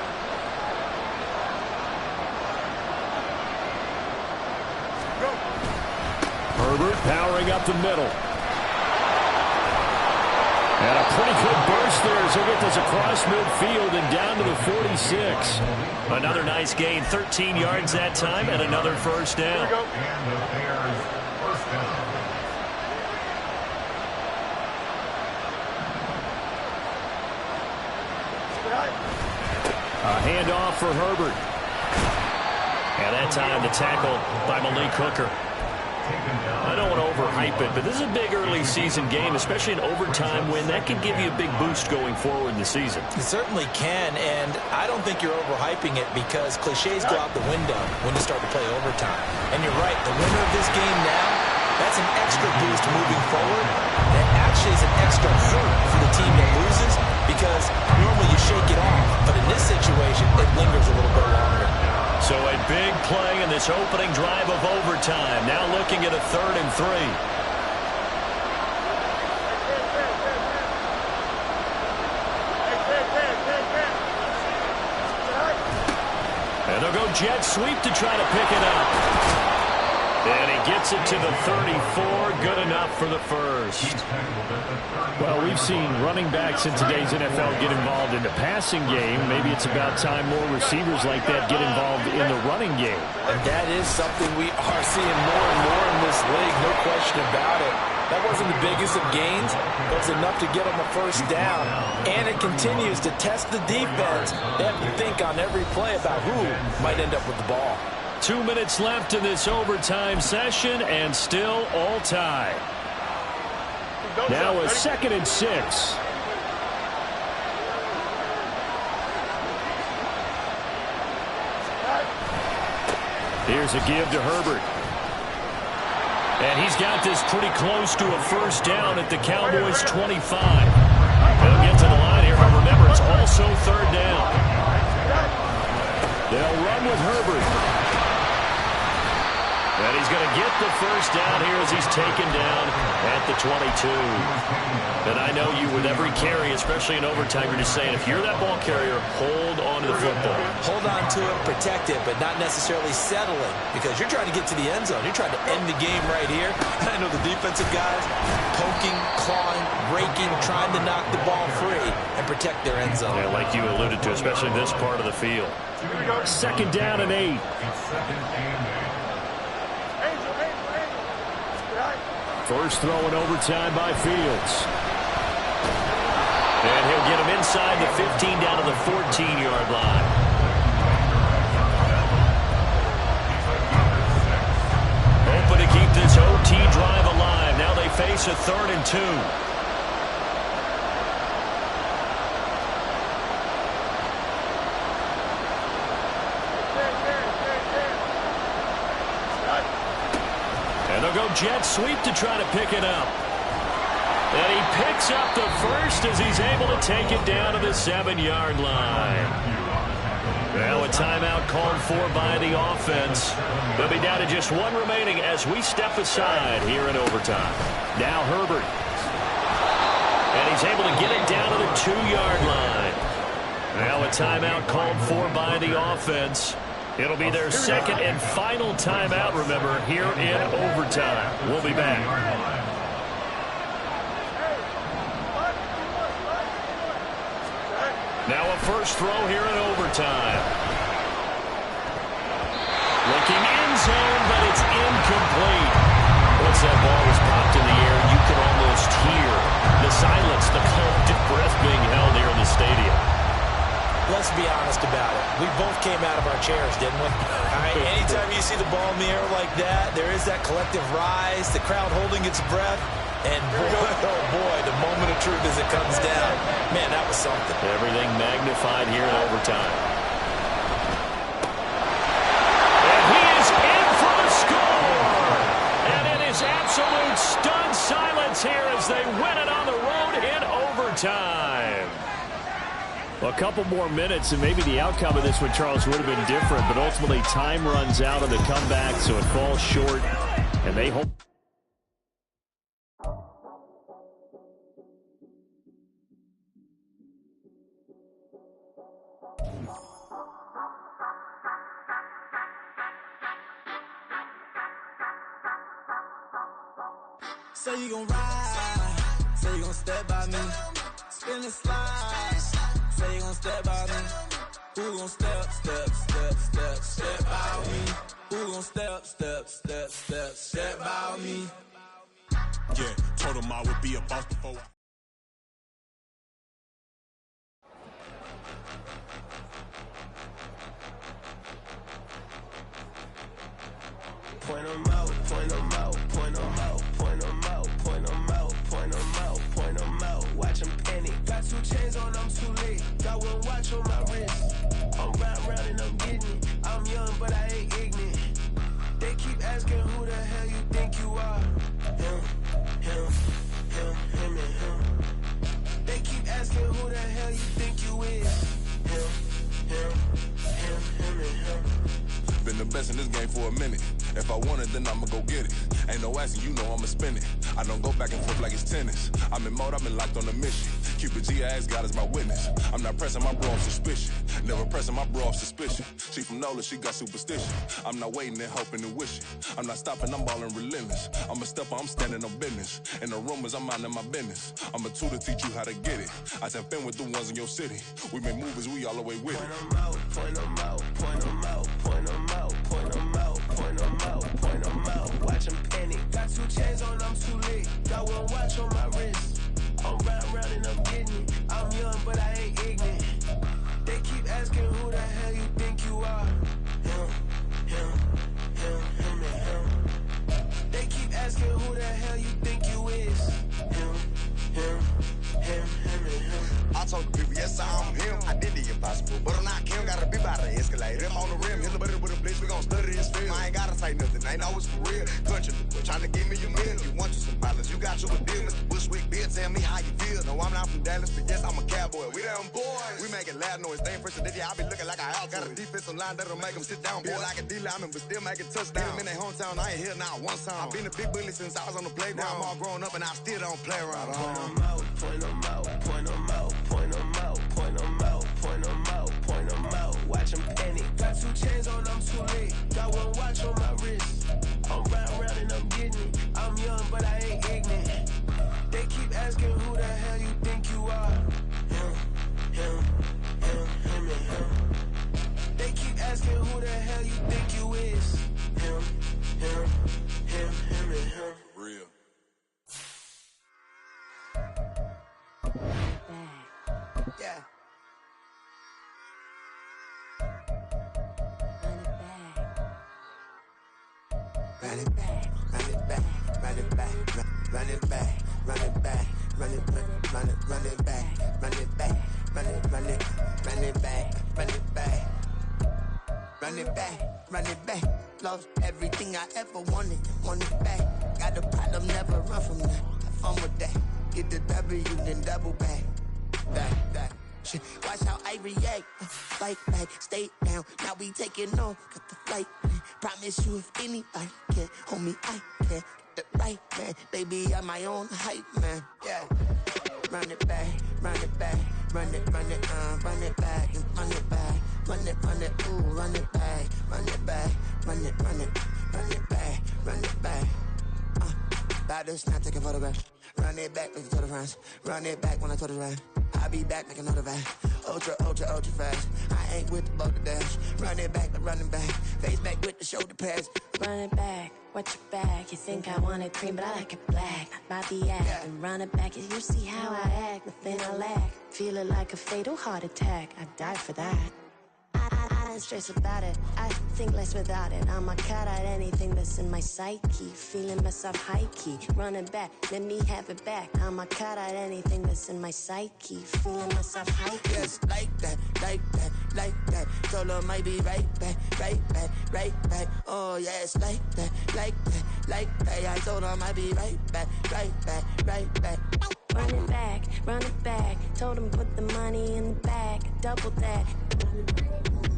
Speaker 4: Go.
Speaker 2: Herbert powering up the middle. And a pretty good burst there as he'll get this across midfield and down to the 46. Another nice gain, 13 yards that time, and another first down.
Speaker 4: Here we go.
Speaker 3: And the Bears first down.
Speaker 2: A handoff for Herbert. And that time the tackle by Malik Hooker. I don't want to overhype it, but this is a big early season game, especially an overtime win. That can give you a big boost going forward in the season.
Speaker 5: It certainly can, and I don't think you're overhyping it because cliches go out the window when you start to play overtime. And you're right, the winner of this game now, that's an extra boost moving forward. That actually is an extra hurt for the team that loses because normally you shake it off, but in this situation, it lingers a little bit longer.
Speaker 2: So a big play in this opening drive of overtime. Now looking at a 3rd and 3. And they'll go jet sweep to try to pick it up. And he gets it to the 34. Good enough for the first. Well, we've seen running backs in today's NFL get involved in the passing game. Maybe it's about time more receivers like that get involved in the running game.
Speaker 6: And that is something we are seeing more and more in this league, no question about it. That wasn't the biggest of gains, but it's enough to get them a first down. And it continues to test the defense. They have to think on every play about who might end up with the ball.
Speaker 2: 2 minutes left in this overtime session, and still all tied. Now a 2nd and 6. Here's a give to Herbert. And he's got this pretty close to a first down at the Cowboys' 25. They'll get to the line here, but remember, it's also 3rd down. They'll run with Herbert. And he's going to get the first down here as he's taken down at the 22. And I know you with every carry, especially in overtime, you're just saying, if you're that ball carrier, hold on to the football.
Speaker 5: Hold on to it, protect it, but not necessarily settling because you're trying to get to the end zone. You're trying to end the game right here. I know the defensive guys poking, clawing, raking, trying to knock the ball free and protect their end zone.
Speaker 2: Yeah, like you alluded to, especially this part of the field. 2nd down and 8. First throw in overtime by Fields. And he'll get him inside the 15 down to the 14-yard line. Hoping to keep this OT drive alive. Now they face a 3rd and 2. And they'll go jet sweep to try to pick it up. And he picks up the first as he's able to take it down to the 7-yard line. Now a timeout called for by the offense. They'll be down to just 1 remaining as we step aside here in overtime. Now Herbert. And he's able to get it down to the 2-yard line. Now a timeout called for by the offense. It'll be their 2nd and final timeout, remember, here in overtime. We'll be back. Now a first throw here in overtime. Looking end zone, but it's incomplete. Once that ball was popped in the air, you could almost hear the silence, the collective breath being held here in the stadium.
Speaker 5: Let's be honest about it. We both came out of our chairs, didn't we? All right, anytime you see the ball in the air like that, there is that collective rise, the crowd holding its breath, and boy, oh boy, the moment of truth as it comes down. Man, that was something.
Speaker 2: Everything magnified here in overtime. And he is in for the score! And it is absolute stunned silence here as they win it on the road in overtime. A couple more minutes, and maybe the outcome of this one, Charles, would have been different, but ultimately time runs out on the comeback, so it falls short, and they hope.
Speaker 7: Say you gon' ride, say you gon' step by me, spin and slide. Say you gon' step by me. Who gon' step by me? Who gon' step by me?
Speaker 1: Yeah, told him I would be a boss before I...
Speaker 7: Point 'em out, point 'em out, point 'em out, point 'em out, point 'em out, point 'em out, point 'em out. Watch 'em panic. Got 2 chains on, I'm too late. Got 1 watch on my wrist. I'm round and I'm getting it. I'm young, but I ain't ignorant. They keep asking who the hell you think you are. Him, and him. They keep asking who the hell you think you is. Him, and him.
Speaker 1: Been the best in this game for a minute. If I want it, then I'ma go get it. Ain't no asking, you know I'ma spin it. I don't go back and forth like it's tennis. I'm in mode, I've been locked on a mission. Cupid G, I ask God as my witness. I'm not pressing my bro off suspicion. Never pressing my bro off suspicion. She from NOLA, she got superstition. I'm not waiting and hoping and wishing. I'm not stopping, I'm balling relentless. I'm a stepper, I'm standing on business. In the rumors, I'm minding my business. I'm a tutor, teach you how to get it. I tap in with the ones in your city. We make movies, we all the way with it.
Speaker 7: Point 'em out, point 'em out, point 'em out, point 'em out, point 'em out, point 'em out, point 'em out. Watch 'em panic. Got 2 chains on, I'm too late. Got 1 watch on my wrist. I'm round and I'm getting it. I'm young, but I ain't ignorant. They keep asking who the hell you think you are. Him, and him. They keep asking who the hell you think you is. Him, and him.
Speaker 8: I told the people, yes, I'm him. I did the impossible, but I'm not Kim. Gotta be by the escalator. Rim on the rim, hit the butter with a blitz. We gon' study this film. I ain't gotta say nothing, ain't always for real. Country, trying to give me a meal. You want you some violence, you got you a deal. Mr. Bushwick, Bill, tell me how you feel. No, I'm not from Dallas, but yes, I'm a cowboy. We them boys. We making loud noise. They ain't first today, I be looking like a out. Got a defensive line that'll make them sit down. Feel like a D-lineman, but still make it touchdown. Them in their hometown, I ain't here not one time. I've been a big bully since I was on the playground. Now I'm all grown up and I still don't play around.
Speaker 7: Point 'em out, point 'em out, point 'em out, point 'em out, point 'em out, point 'em out, point 'em out. Watch 'em panic. Got 2 chains on, I'm too late. Got 1 watch on my wrist. I'm round and I'm getting it. I'm young, but I ain't ignorant. They keep asking who the hell you think you are. Him, and him. They keep asking who the hell you think you is. Him, and him.
Speaker 1: Real.
Speaker 7: Yeah.
Speaker 8: Run it back, run it back, run it back, run it back, run it back, run it back, run it back, run it back, run it back, run it back, run it back, run it back. Lost everything I ever wanted it back. Got a problem, never run from that. Have fun with that. Get the W, then double back. That. Shit. Watch how I react. Fight back, stay down. Now we taking on. Got the flight. Promise you if anybody can, homie, I can. Get the right man. Baby, I'm my own hype man. Yeah. Run it back, run it back. Run it, run it back, and run it back. Run it, ooh, run it back. Run it back, run it back, run it back. About to snap, take a photograph. Run it back, make it to the friends. Run it back when I told it right. I'll be back, make another van. Ultra, ultra, ultra fast. I ain't with the boulder dash. Run it back, but running back. Face back with the shoulder pads.
Speaker 9: Run it back, watch your back. You think I want it cream, but I like it black. Bobby act and run it back. You see how I act, nothing I lack. Feel it like a fatal heart attack. I'd die for that. I don't stress about it. I think less without it. I'ma cut out anything that's in my psyche. Feeling myself high key. Running back, let me have it back. I'ma cut out anything that's in my psyche. Feeling myself high key.
Speaker 8: Yes, like that, like that, like that. Solo might be right back, right back, right back. Oh yes, like that, like that, like that. I told her I might be right back, right back, right back.
Speaker 9: Run it back, run it back. Told him put the money in the bag, double that.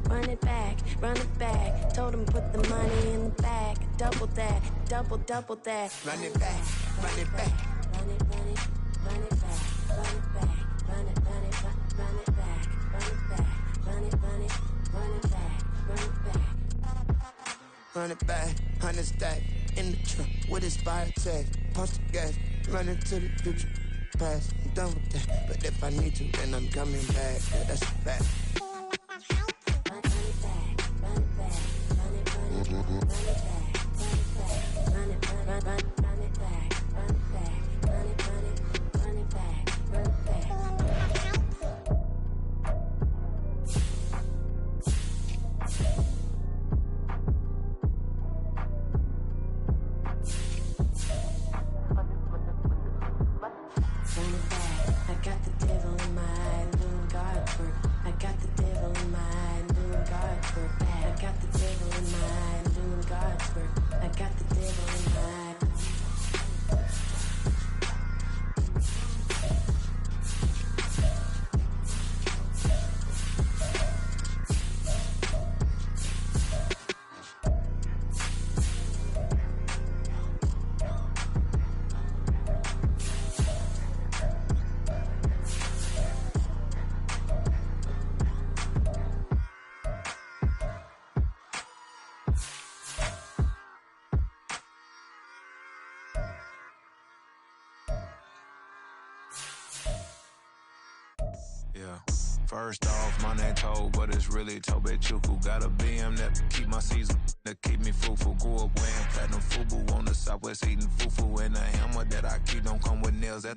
Speaker 9: Run it back, run it back. Told him put the money in the bag, double that, double that.
Speaker 8: Run it back, run it back.
Speaker 9: Run it, run it, run it back, run it back, run it, run it, run it back, run it back, run it, run it, run it back, run it back.
Speaker 8: Run it back, 100 stack in the truck with his fire tag. Punch the gas, run into the future. Past, I'm done with that. But if I need to, then I'm coming back. Yeah, that's a fact.
Speaker 10: Yeah. First off, my name Toad, but it's really Tobe Chuku. Got a BM that keep my season, that keep me fufu. Grew up wearing platinum fubu on the southwest, eating fufu. And a hammer that I keep don't come with nails.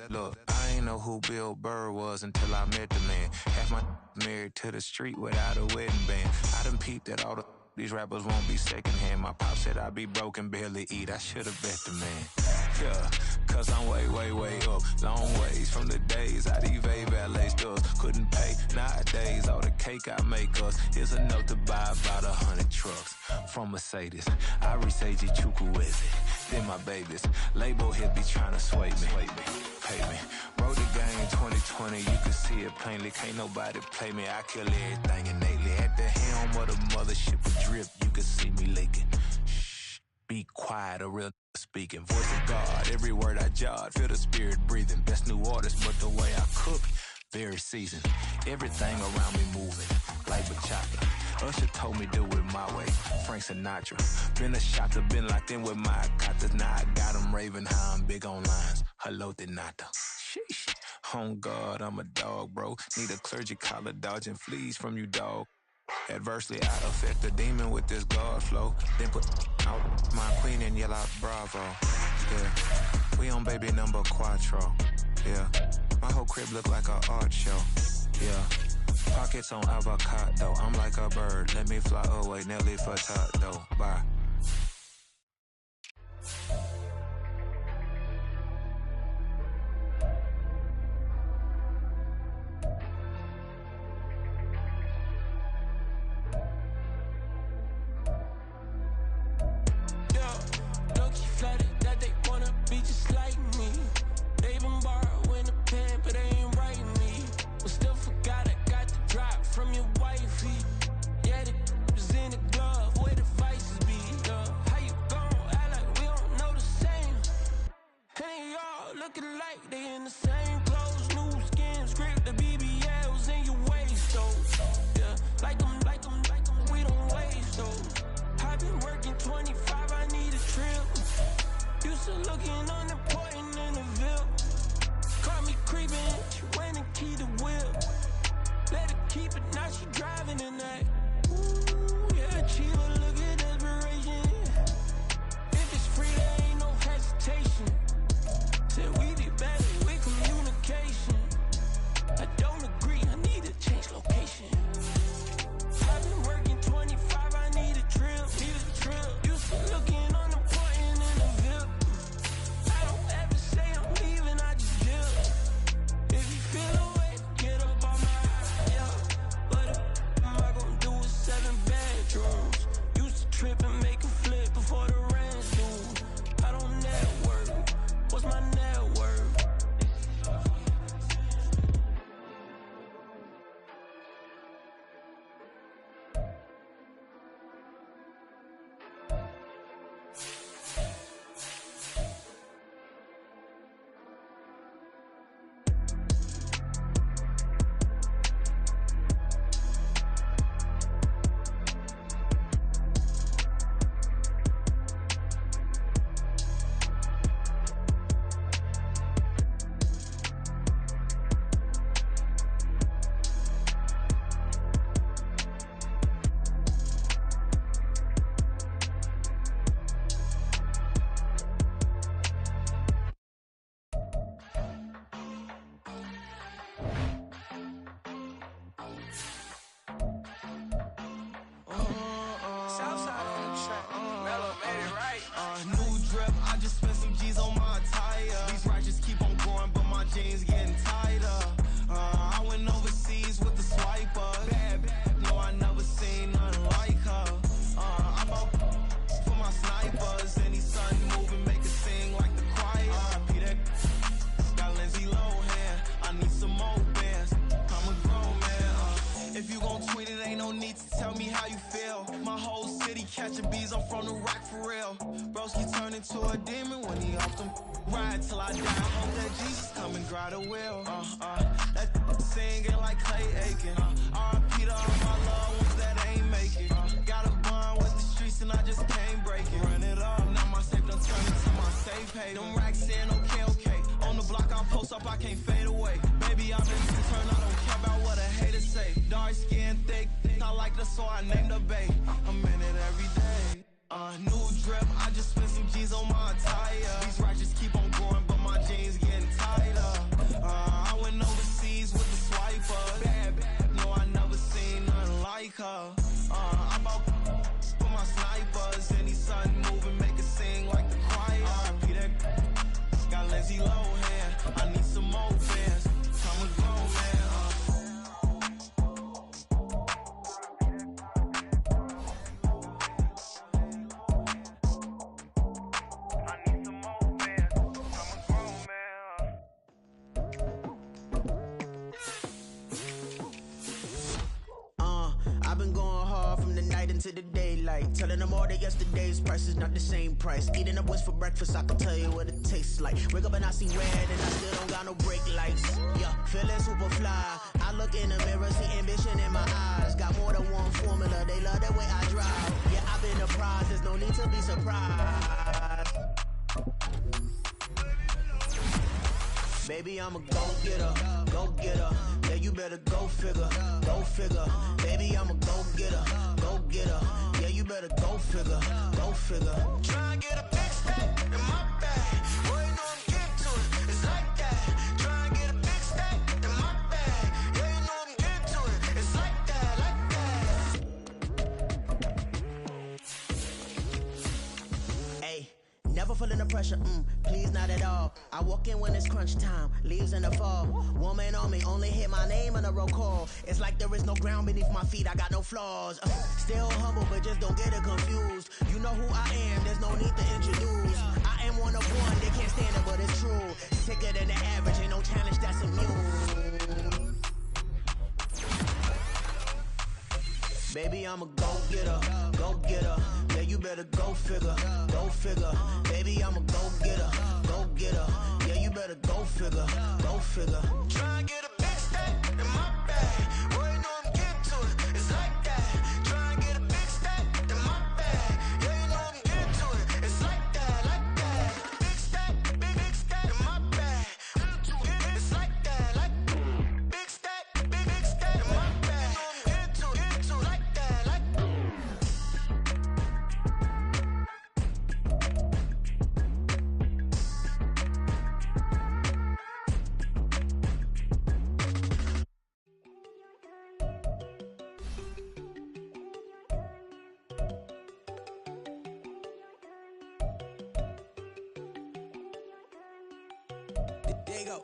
Speaker 10: Look, I ain't know who Bill Burr was until I met the man. Half my married to the street without a wedding band. I done peeped that all these rappers won't be secondhand. My pop said I'd be broken, barely eat. I should've bet the man. Yeah, cause I'm way, way, way up. Long ways from the days I evade valet stores. Couldn't pay nowadays. All the cake I make us is enough to buy about 100 trucks from Mercedes. I resage Chukwueze. Then my babies. Label here be trying to sway me. Pay me. Wrote the game 2020. You can see it plainly. Can't nobody play me. I kill everything innately. At the helm of the mothership of drip. You can see me leaking. Shh. Be quiet. A real speaking. Voice of God. Every word I jot. Feel the spirit breathing. Best new artist, but the way I cook, very seasoned. Everything around me moving. Like bachata. Usher told me do it my way. Frank Sinatra. Been a shotter. Been locked in with my katas. Now I got them raving how I'm big on lines. Hello, de nata. Sheesh. On God, I'm a dog, bro. Need a clergy collar dodging fleas from you, dog. Adversely, I affect the demon with this God flow. Then put out my queen and yell out bravo. Yeah, we on baby number quattro. Yeah, my whole crib look like an art show. Yeah, pockets on avocado. I'm like a bird. Let me fly away, Nelly Furtado. Bye.
Speaker 7: From your wifey, yeah, the was in the glove, where the vices be. achiever, look at desperation. If it's free, there ain't no hesitation. Said we be better with communication. I don't agree, I need to change location. I've been working 25, I need a trip. Used to looking unimportant in a VIP. I don't ever say I'm leaving, I just dip. If you feel away, get up on my yeah. What am I gonna do with 7 bedrooms? Used to trip and make a flip before the rent's due. I don't network, what's my net worth? Southside on the track, Mellow made it right. New drip, I just spent some G's on my attire. These righteous keep on going, but my jeans getting tighter. I went overseas with the swiper. Bad, no, I never seen nothing like her. I bought for my snipers. Any sun moving, make it sing like the choir. Peter got Lindsay Lohan. I need some more bands. I'm a grown man. If you gon' tweet it, ain't no need to tell me how you feel. My whole city catching bees, I'm from the rack for real. Broski turn into a demon when he off them. Ride till I die, I hope that Jesus come and grind the wheel. That singing like Clay Aiken. R.I.P. to all my loved ones that ain't make it. Got a bond with the streets and I just can't break it. Run it up, now my safe done turn into my safe pay. Them racks in, okay. On the block I post up, I can't fade away. Baby, I've been turned, I don't care about what a hater say. Dark skin, thick, I like the so I named the bay. I'm in it every day. New drip, I just spent some G's on my attire. These righteous keep on going, but my jeans getting tighter. I went overseas with the swiper. Bad, no, I never seen nothing like her. I bought for my snipers. Any sun moving, make it sing like the choir. Peter got Lindsay Lohan. I need some more bands. I'm a grown man. To the daylight, telling them all that yesterday's price is not the same price. Eating up what's for breakfast, I can tell you what it tastes like. Wake up and I see red and I still don't got no brake lights. Yeah, feeling super fly. I look in the mirror, see ambition in my eyes. Got more than one formula, they love the way I drive. Yeah, I've been a prize, there's no need to be surprised. Baby, I'm a go-getter. Yeah, you better go figure. Baby, I'm a go-getter. Yeah, you better go figure. Try and get a big stack in my bag. Boy, you know I'm getting to it. It's like that. Try and get a big stack in my bag. Yeah, you know I'm getting to it. It's like that. Hey, never feeling the pressure, please not at all. I walk in when it's crunch time, leaves in the fall. Woman on me, only hit my name on a roll call. It's like there is no ground beneath my feet, I got no flaws. Still humble, but just don't get it confused. You know who I am, there's no need to introduce. I am one of one, they can't stand it, but it's true. Sicker than the average, ain't no challenge that's immune. Baby, I'm a go-getter. Yeah, you better go figure. Baby, I'm a go-getter. Yeah, you better go figure. Try and get a big stack in my bag. Boy, you know I'm getting to it. It's like that. Try and get a big stack in my bag. Yeah, you know I'm getting to it. It's like that. Big stack in my bag. It's like that. Big stack in my bag. You know I'm getting to it. Like that. Diego.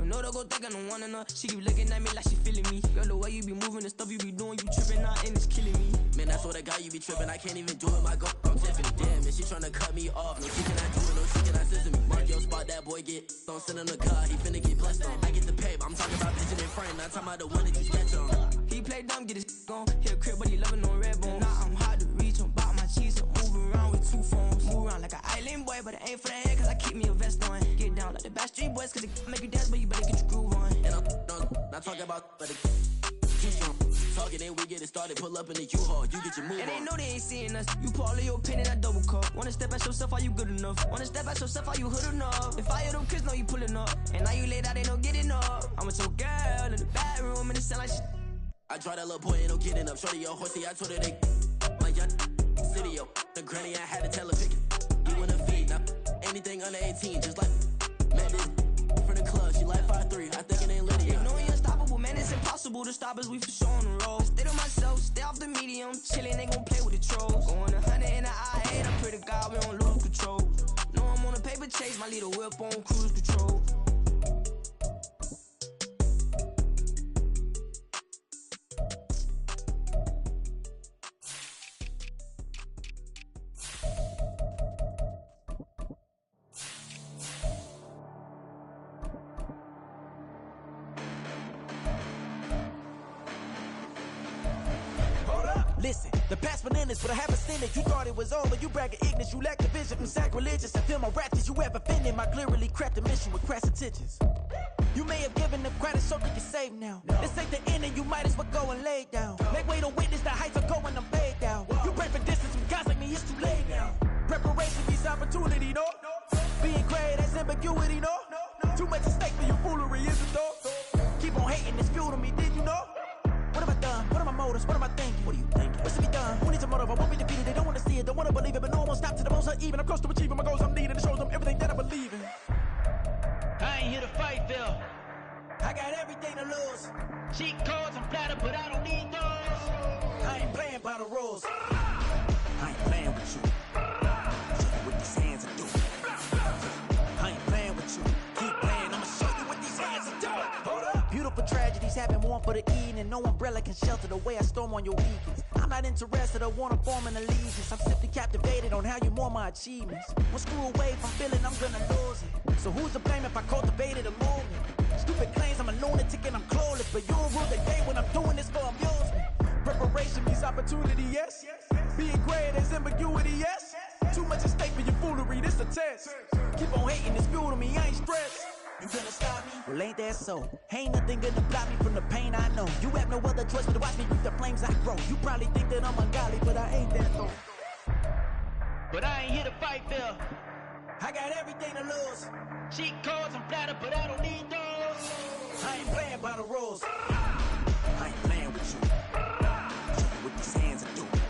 Speaker 7: No, don't go think I don't want enough. She keep looking at me like she feeling me. Girl, the way you be moving, the stuff you be doing, you tripping out and it's killing me. Man, I swear to God, you be tripping. I can't even do it. My girl, I'm Tiffany. Damn, and she tryna cut me off. No, she cannot do it. No, she cannot listen to me. Mark your spot, that boy get. Don't send him to God. He finna get blessed on. I get the pay, but I'm talking about vision in frame. Not talking about the one that you sketch on. He play dumb, get his gone. Hit a crib, but he loving on red bone. Now I'm hard to reach. I'm about my cheese. I'm moving around with 2 phones. Move around like an island boy, but it ain't for the head, cause I keep me a vest on. Get down like the Backstreet Boys, cause it make you dance, but you better get your groove on. And I'm not talking about, but too strong. Talking and we get it started, pull up in the U-Haul, you get your move on. And they know they ain't seeing us. You pull all of your pin in that double cup. Wanna step at yourself, are you good enough? Wanna step at yourself, are you hood enough? If I hear them kids, know you pulling up. And now you laid out, they don't get enough. I'm with your girl in the bedroom, and it sound like shit. I draw that little boy, ain't no getting up. Shorty, your horsey, I told her they my young city, yo. The granny, I had to tell her pick it. You in the feed, now anything under 18, just like met this from the club. She like 5'3", I think it ain't Lydia. You know you unstoppable, man, it's impossible to stop us, we for sure on the road. Stay to myself, stay off the medium, chillin', they gon' play with the trolls. Going 100 in the I-8, I pray to God we don't lose control. Know I'm on a paper chase, my little whip on cruise control.
Speaker 11: Listen, the past bananas, but I haven't seen it. You thought it was over, you bragging ignorance, you lack the vision from sacrilegious. I feel my raptors, you ever offended my clearly crafted mission with crass intentions. You may have given them credit so they can save now. This ain't the end and you might as well go and lay down. Make way to witness the heights are going, I'm paid down. You pray for distance from guys like me, it's too late now. Preparation means opportunity, no? Being great as ambiguity, no? Too much at stake for your foolery, is it though? Keep on hating, it's fuel to me, did you know? What have I done? What are my motives? What am I thinking? What are you thinking? What's to be done? Who needs a motive? I won't be defeated. They don't want to see it, don't want to believe it, but no one will stop to the most uneven. I'm close to achieving my goals. I'm needing to show them everything that I believe in.
Speaker 12: I ain't here to fight, Phil.
Speaker 11: I got everything to lose.
Speaker 12: Cheat codes and platter, but I don't need those.
Speaker 11: I ain't playing by the rules. I ain't playing with you. Show you what these hands are doing. I ain't playing with you. Keep playing, I'ma show you what these hands are doing. Hold up. Beautiful tragedies happen, one for the evening. No umbrella can shelter the way I storm on your weekends. I'm not interested, I wanna form an allegiance. I'm simply captivated on how you more my achievements. One screw away from feeling I'm gonna lose it. So who's to blame if I cultivated a movement? Stupid claims I'm a lunatic and I'm clueless, but you'll rule the day when I'm doing this for amusement. Preparation means opportunity, yes. Being great as ambiguity, yes. Too much at stake for your foolery, this a test. Keep on hating, it's fuel to me, I ain't stressed. You gonna stop me? Well, ain't that so? Ain't nothing gonna block me from the pain I know. You have no other choice but to watch me reap the flames I grow. You probably think that I'm ungodly, but I ain't that though.
Speaker 12: But I ain't here to fight, Phil.
Speaker 11: I got everything to lose.
Speaker 12: Cheat codes and platter, but I don't need those.
Speaker 11: I ain't playing by the rules. I ain't playing with you. Show you what these hands are doing.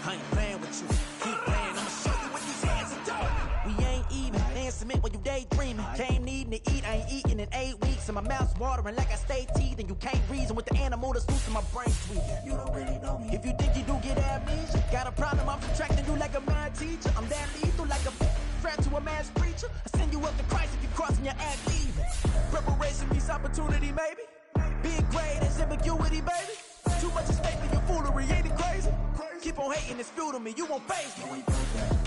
Speaker 11: I ain't playing with you. Keep playing, I'ma show you what these hands are doing. We ain't even. They ain't cement when you daydreaming. Came needing to eat, I ain't eating in 8 weeks. And my mouth's watering like I stay teeth. And you can't reason with the animal that's loose in my brain tweet. You don't really know me. If you think you do get amnesia, got a problem, I'm subtracting you like a mad teacher. I'm that lethal like a strapped to a mass preacher. I send you up to Christ if you crossing your act leaving. Preparation means opportunity, maybe. Being great is ambiguity, baby. Too much at stake for your foolery, ain't it crazy? Keep on hating, it's fuel to me, you won't face me.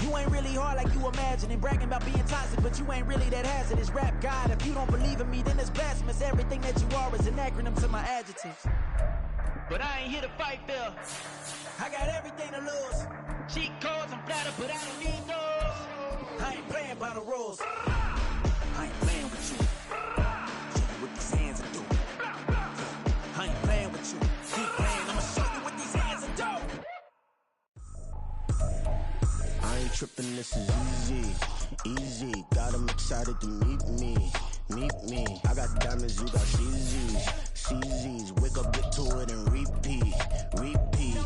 Speaker 11: You ain't really hard like you imagining. Bragging about being toxic, but you ain't really that hazardous. Rap God, if you don't believe in me, then it's blasphemous. Everything that you are is an acronym to my adjectives.
Speaker 12: But I ain't here to fight, Phil.
Speaker 11: I got everything to lose.
Speaker 12: Cheat codes and platter, but I don't need those.
Speaker 11: I ain't playing by the rules. I ain't playing with you. Show you what these hands are doing. I ain't playing with you. Keep playing, I'ma show you what these hands are doing.
Speaker 13: I ain't tripping, this is easy, easy. Got 'em excited to meet me, meet me. I got diamonds, you got CZs, CZs. Wake up, get to it and repeat, repeat.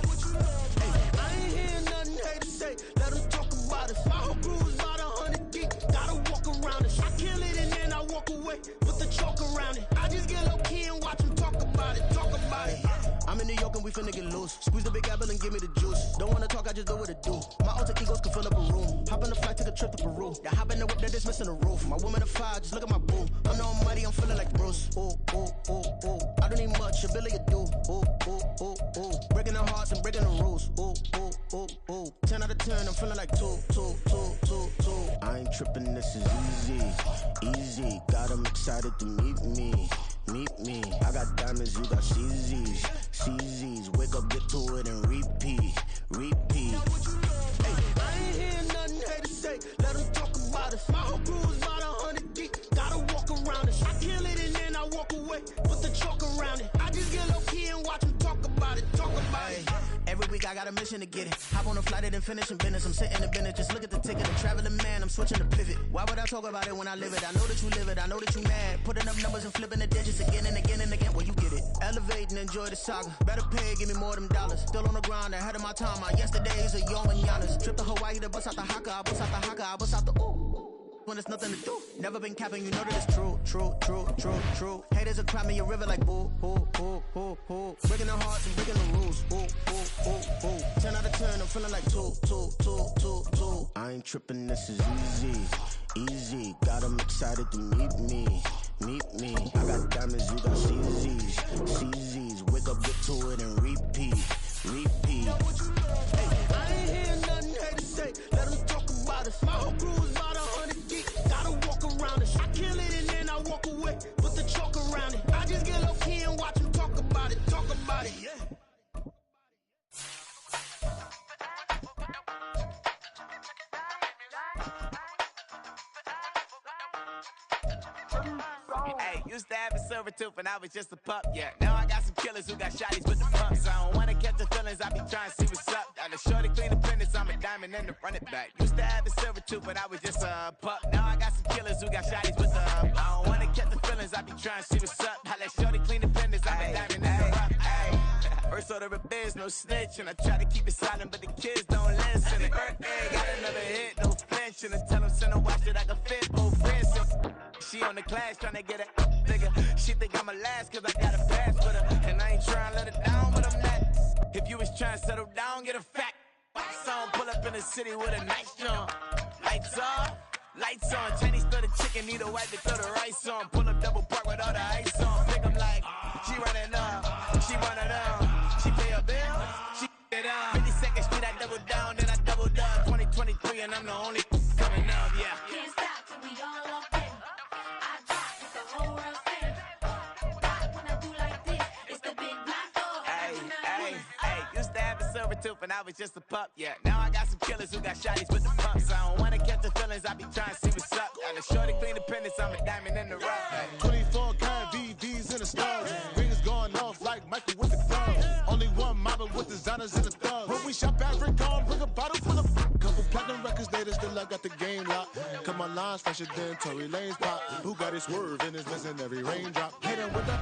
Speaker 14: Hey, I ain't hearing nothing haters say. Let us talk about it. My whole crew is about 100 deep. Gotta walk around it. I kill it and then I walk away. Put the chalk around it. I just get low key and watch them talk about it, talk about it.
Speaker 13: I'm in New York and we finna get loose. Squeeze the big
Speaker 14: apple and give me the juice. Don't wanna talk, I just do what it do. My alter egos can fill up a room. Hop on the flight, take a trip to Peru. Yeah, hop in the whip, that is missing the roof. My woman a fire, just look at my boo. I'm no money, I'm feeling like Bruce. Ooh, ooh, ooh, ooh. I don't need much, ability to do. Ooh, ooh, ooh, ooh. Breaking the hearts and breaking the rules. Ooh, ooh, ooh, ooh. 10 out of 10, I'm feeling like 2.
Speaker 13: I ain't tripping, this is easy. Got 'em excited to meet me. I got diamonds, you got CZs. Wake up, get to it, and repeat.
Speaker 14: Hey, I ain't hearing nothing haters say. Let them talk about us. My whole crew is about 100 deep. Gotta walk around it. I kill it and then I walk away. Put the chalk around it. I just get low key and watch them talk about it. Every week I got a mission to get it. Hop on a flight and then finish in business. I'm sitting in business, just look at the ticket. A traveling man, I'm switching to pivot. Why would I talk about it when I live it? I know that you live it, I know that you mad. Putting up numbers and flipping the digits again and again and again. Well, you get it. Elevate and enjoy the saga. Better pay, give me more than dollars. Still on the grind, ahead of my time. My yesterdays are yo and Giannis. Trip to Hawaii to bust out the haka. I bust out the haka, I bust out the ooh. When there's nothing to do. Never been capping, you know that it's true. Haters will cry me a river like boo. Breaking the hearts and breaking the rules. Ooh. 10 out of 10, I'm feeling like 2.
Speaker 13: I ain't tripping, this is easy. Got 'em excited to meet me. I got diamonds, you got CZs. Wake up, get to it, and repeat.
Speaker 14: Hey, I ain't hearing nothing haters say. Let them talk about us. My whole crew is about 100 deep. Gotta walk around it. I kill it and then I walk away. Put the chalk around it. I just get low key and watch them talk about it. Yeah.
Speaker 11: Hey, used to have a silver tooth when I was just a pup, yeah. Now I got some killers who got shotties with the pumps. I don't wanna catch the feelings, I be trying to see what's up. Got a shorty clean the fitness, I'm a diamond and the run it back. Used to have a silver tooth when I was just a pup. Now I got some killers who got shotties with the I don't wanna catch the feelings, I be trying to see what's up. I let shorty clean the fitness, I'm a diamond and the rock. First order of biz, no snitch, and I try to keep it silent, but the kids don't listen. Birthday, got another hit, no flinch, and I tell them send a watch that I can fit both wrists. She on the class trying to get it bigger. She think I'm a last cause I got a pass with her. And I ain't trying to let it down, but I'm not. If you was trying to settle down, get a fact. Song pull up in the city with a nice jump. Lights off, lights on. Chinese throw the chicken, need a wipe to throw the rice on. Pull up double park with all the ice on. Pick 'em like, she running up, she running down. She pay her bill, she it up. 52nd Street, I double down, then I doubled up. 2023 and I'm the only coming up, yeah.
Speaker 15: Can't stop till we all up in. I drop with the whole world spin. When I do like this, it's the big black dog.
Speaker 11: Hey, used to have a silver tooth when I was just a pup, yeah. Now I got some killers who got shotties with the pumps. I don't wanna catch the feelings, I be trying to see what's up. Got a shorty clean the pendants, I'm a diamond in the rough.
Speaker 1: 24 karat VVs in the stars. Rings going off like Michael with the thumbs. Only one mobbing with designers in the thugs. When we shop at Rick on, bring a bottle full of couple platinum records later, still I got the game locked. Cause my lines fresher than Tory Lane's pop. Who got his swerve and is missing every raindrop. Hit him with the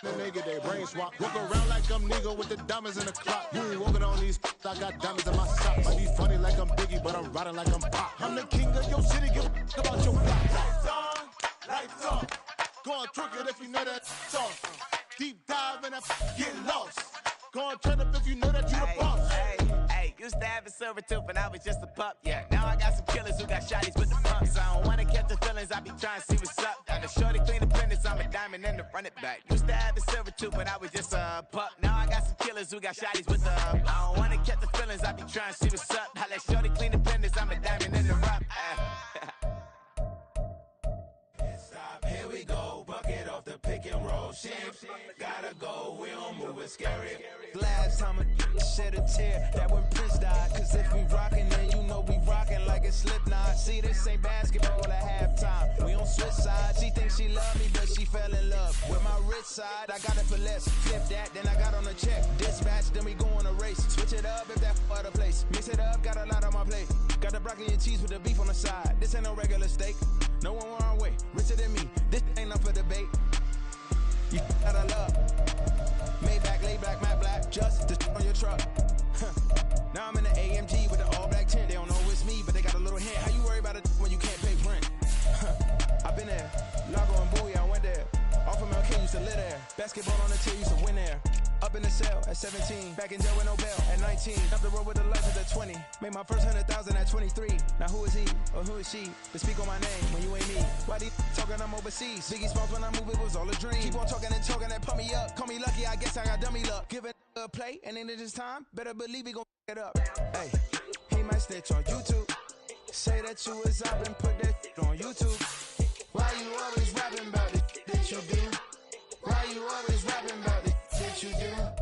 Speaker 1: then they get their brain swap. Walk around like I'm nigga with the diamonds in the clock. You ain't walking on these I got diamonds in my socks. Might be funny like I'm Biggie, but I'm riding like I'm Pop. I'm the king of your city, give a about your block. Lights on, lights off. Go on, twerk it if you know that song. Deep dive and get lost. Go on, turn up if you know that you the boss.
Speaker 11: Hey, used to have a silver tooth when I was just a pup, yeah. Now I got some killers who got shotties with the pumps. I don't wanna catch the feelings, I be trying to see what's up. Got a shorty clean the pendants, I'm a diamond and the run it back. Used to have a silver tooth when I was just a pup. Now I got some killers who got shotties with the I don't wanna catch the feelings, I be trying to see what's up. I let shorty clean the pendants, I'm a diamond in the rock.
Speaker 7: Here we go, bucket off the pick and roll shit. Gotta go, we don't move it scary.
Speaker 16: Last time a shed a tear, that when Prince died. Cause if we rockin', then you know we rockin' like a Slipknot. See, this ain't basketball at halftime. We on switch sides. She thinks she love me, but she fell in love with my rich side. I got it for less. Flip that, then I got on a check. Dispatch, then we go on a race. Switch it up if that other place. Mix it up, got a lot on my plate. Got the broccoli and cheese with the beef on the side. This ain't no regular steak. No one wrong way, richer than me. This ain't up for debate. You out of love. Maybach, lay back, matte black, just the on your truck. Now I'm in the AMG with the all black tint. They don't know it's me, but they got a little hint. How you worry about it when you can't pay rent? I've been there. Lago and Bowie, I went there. Off of Mel King used to live there. Basketball on the tier, used to win there. Up in the cell at 17. Back in jail with no bail at 19. Up the road with the legends at 20. Made my first 100,000 at 23. Now who is he or who is she to speak on my name when you ain't me? Why they talking I'm overseas? Biggie Smalls when I move it was all a dream. Keep on talking and pump me up. Call me lucky, I guess I got dummy luck. Give it a play and then it's time. Better believe he gon' it up. Hey, he might snitch on YouTube. Say that you was up and put that on YouTube. Why you always rapping about it that you do? Why you always rapping about it that you do?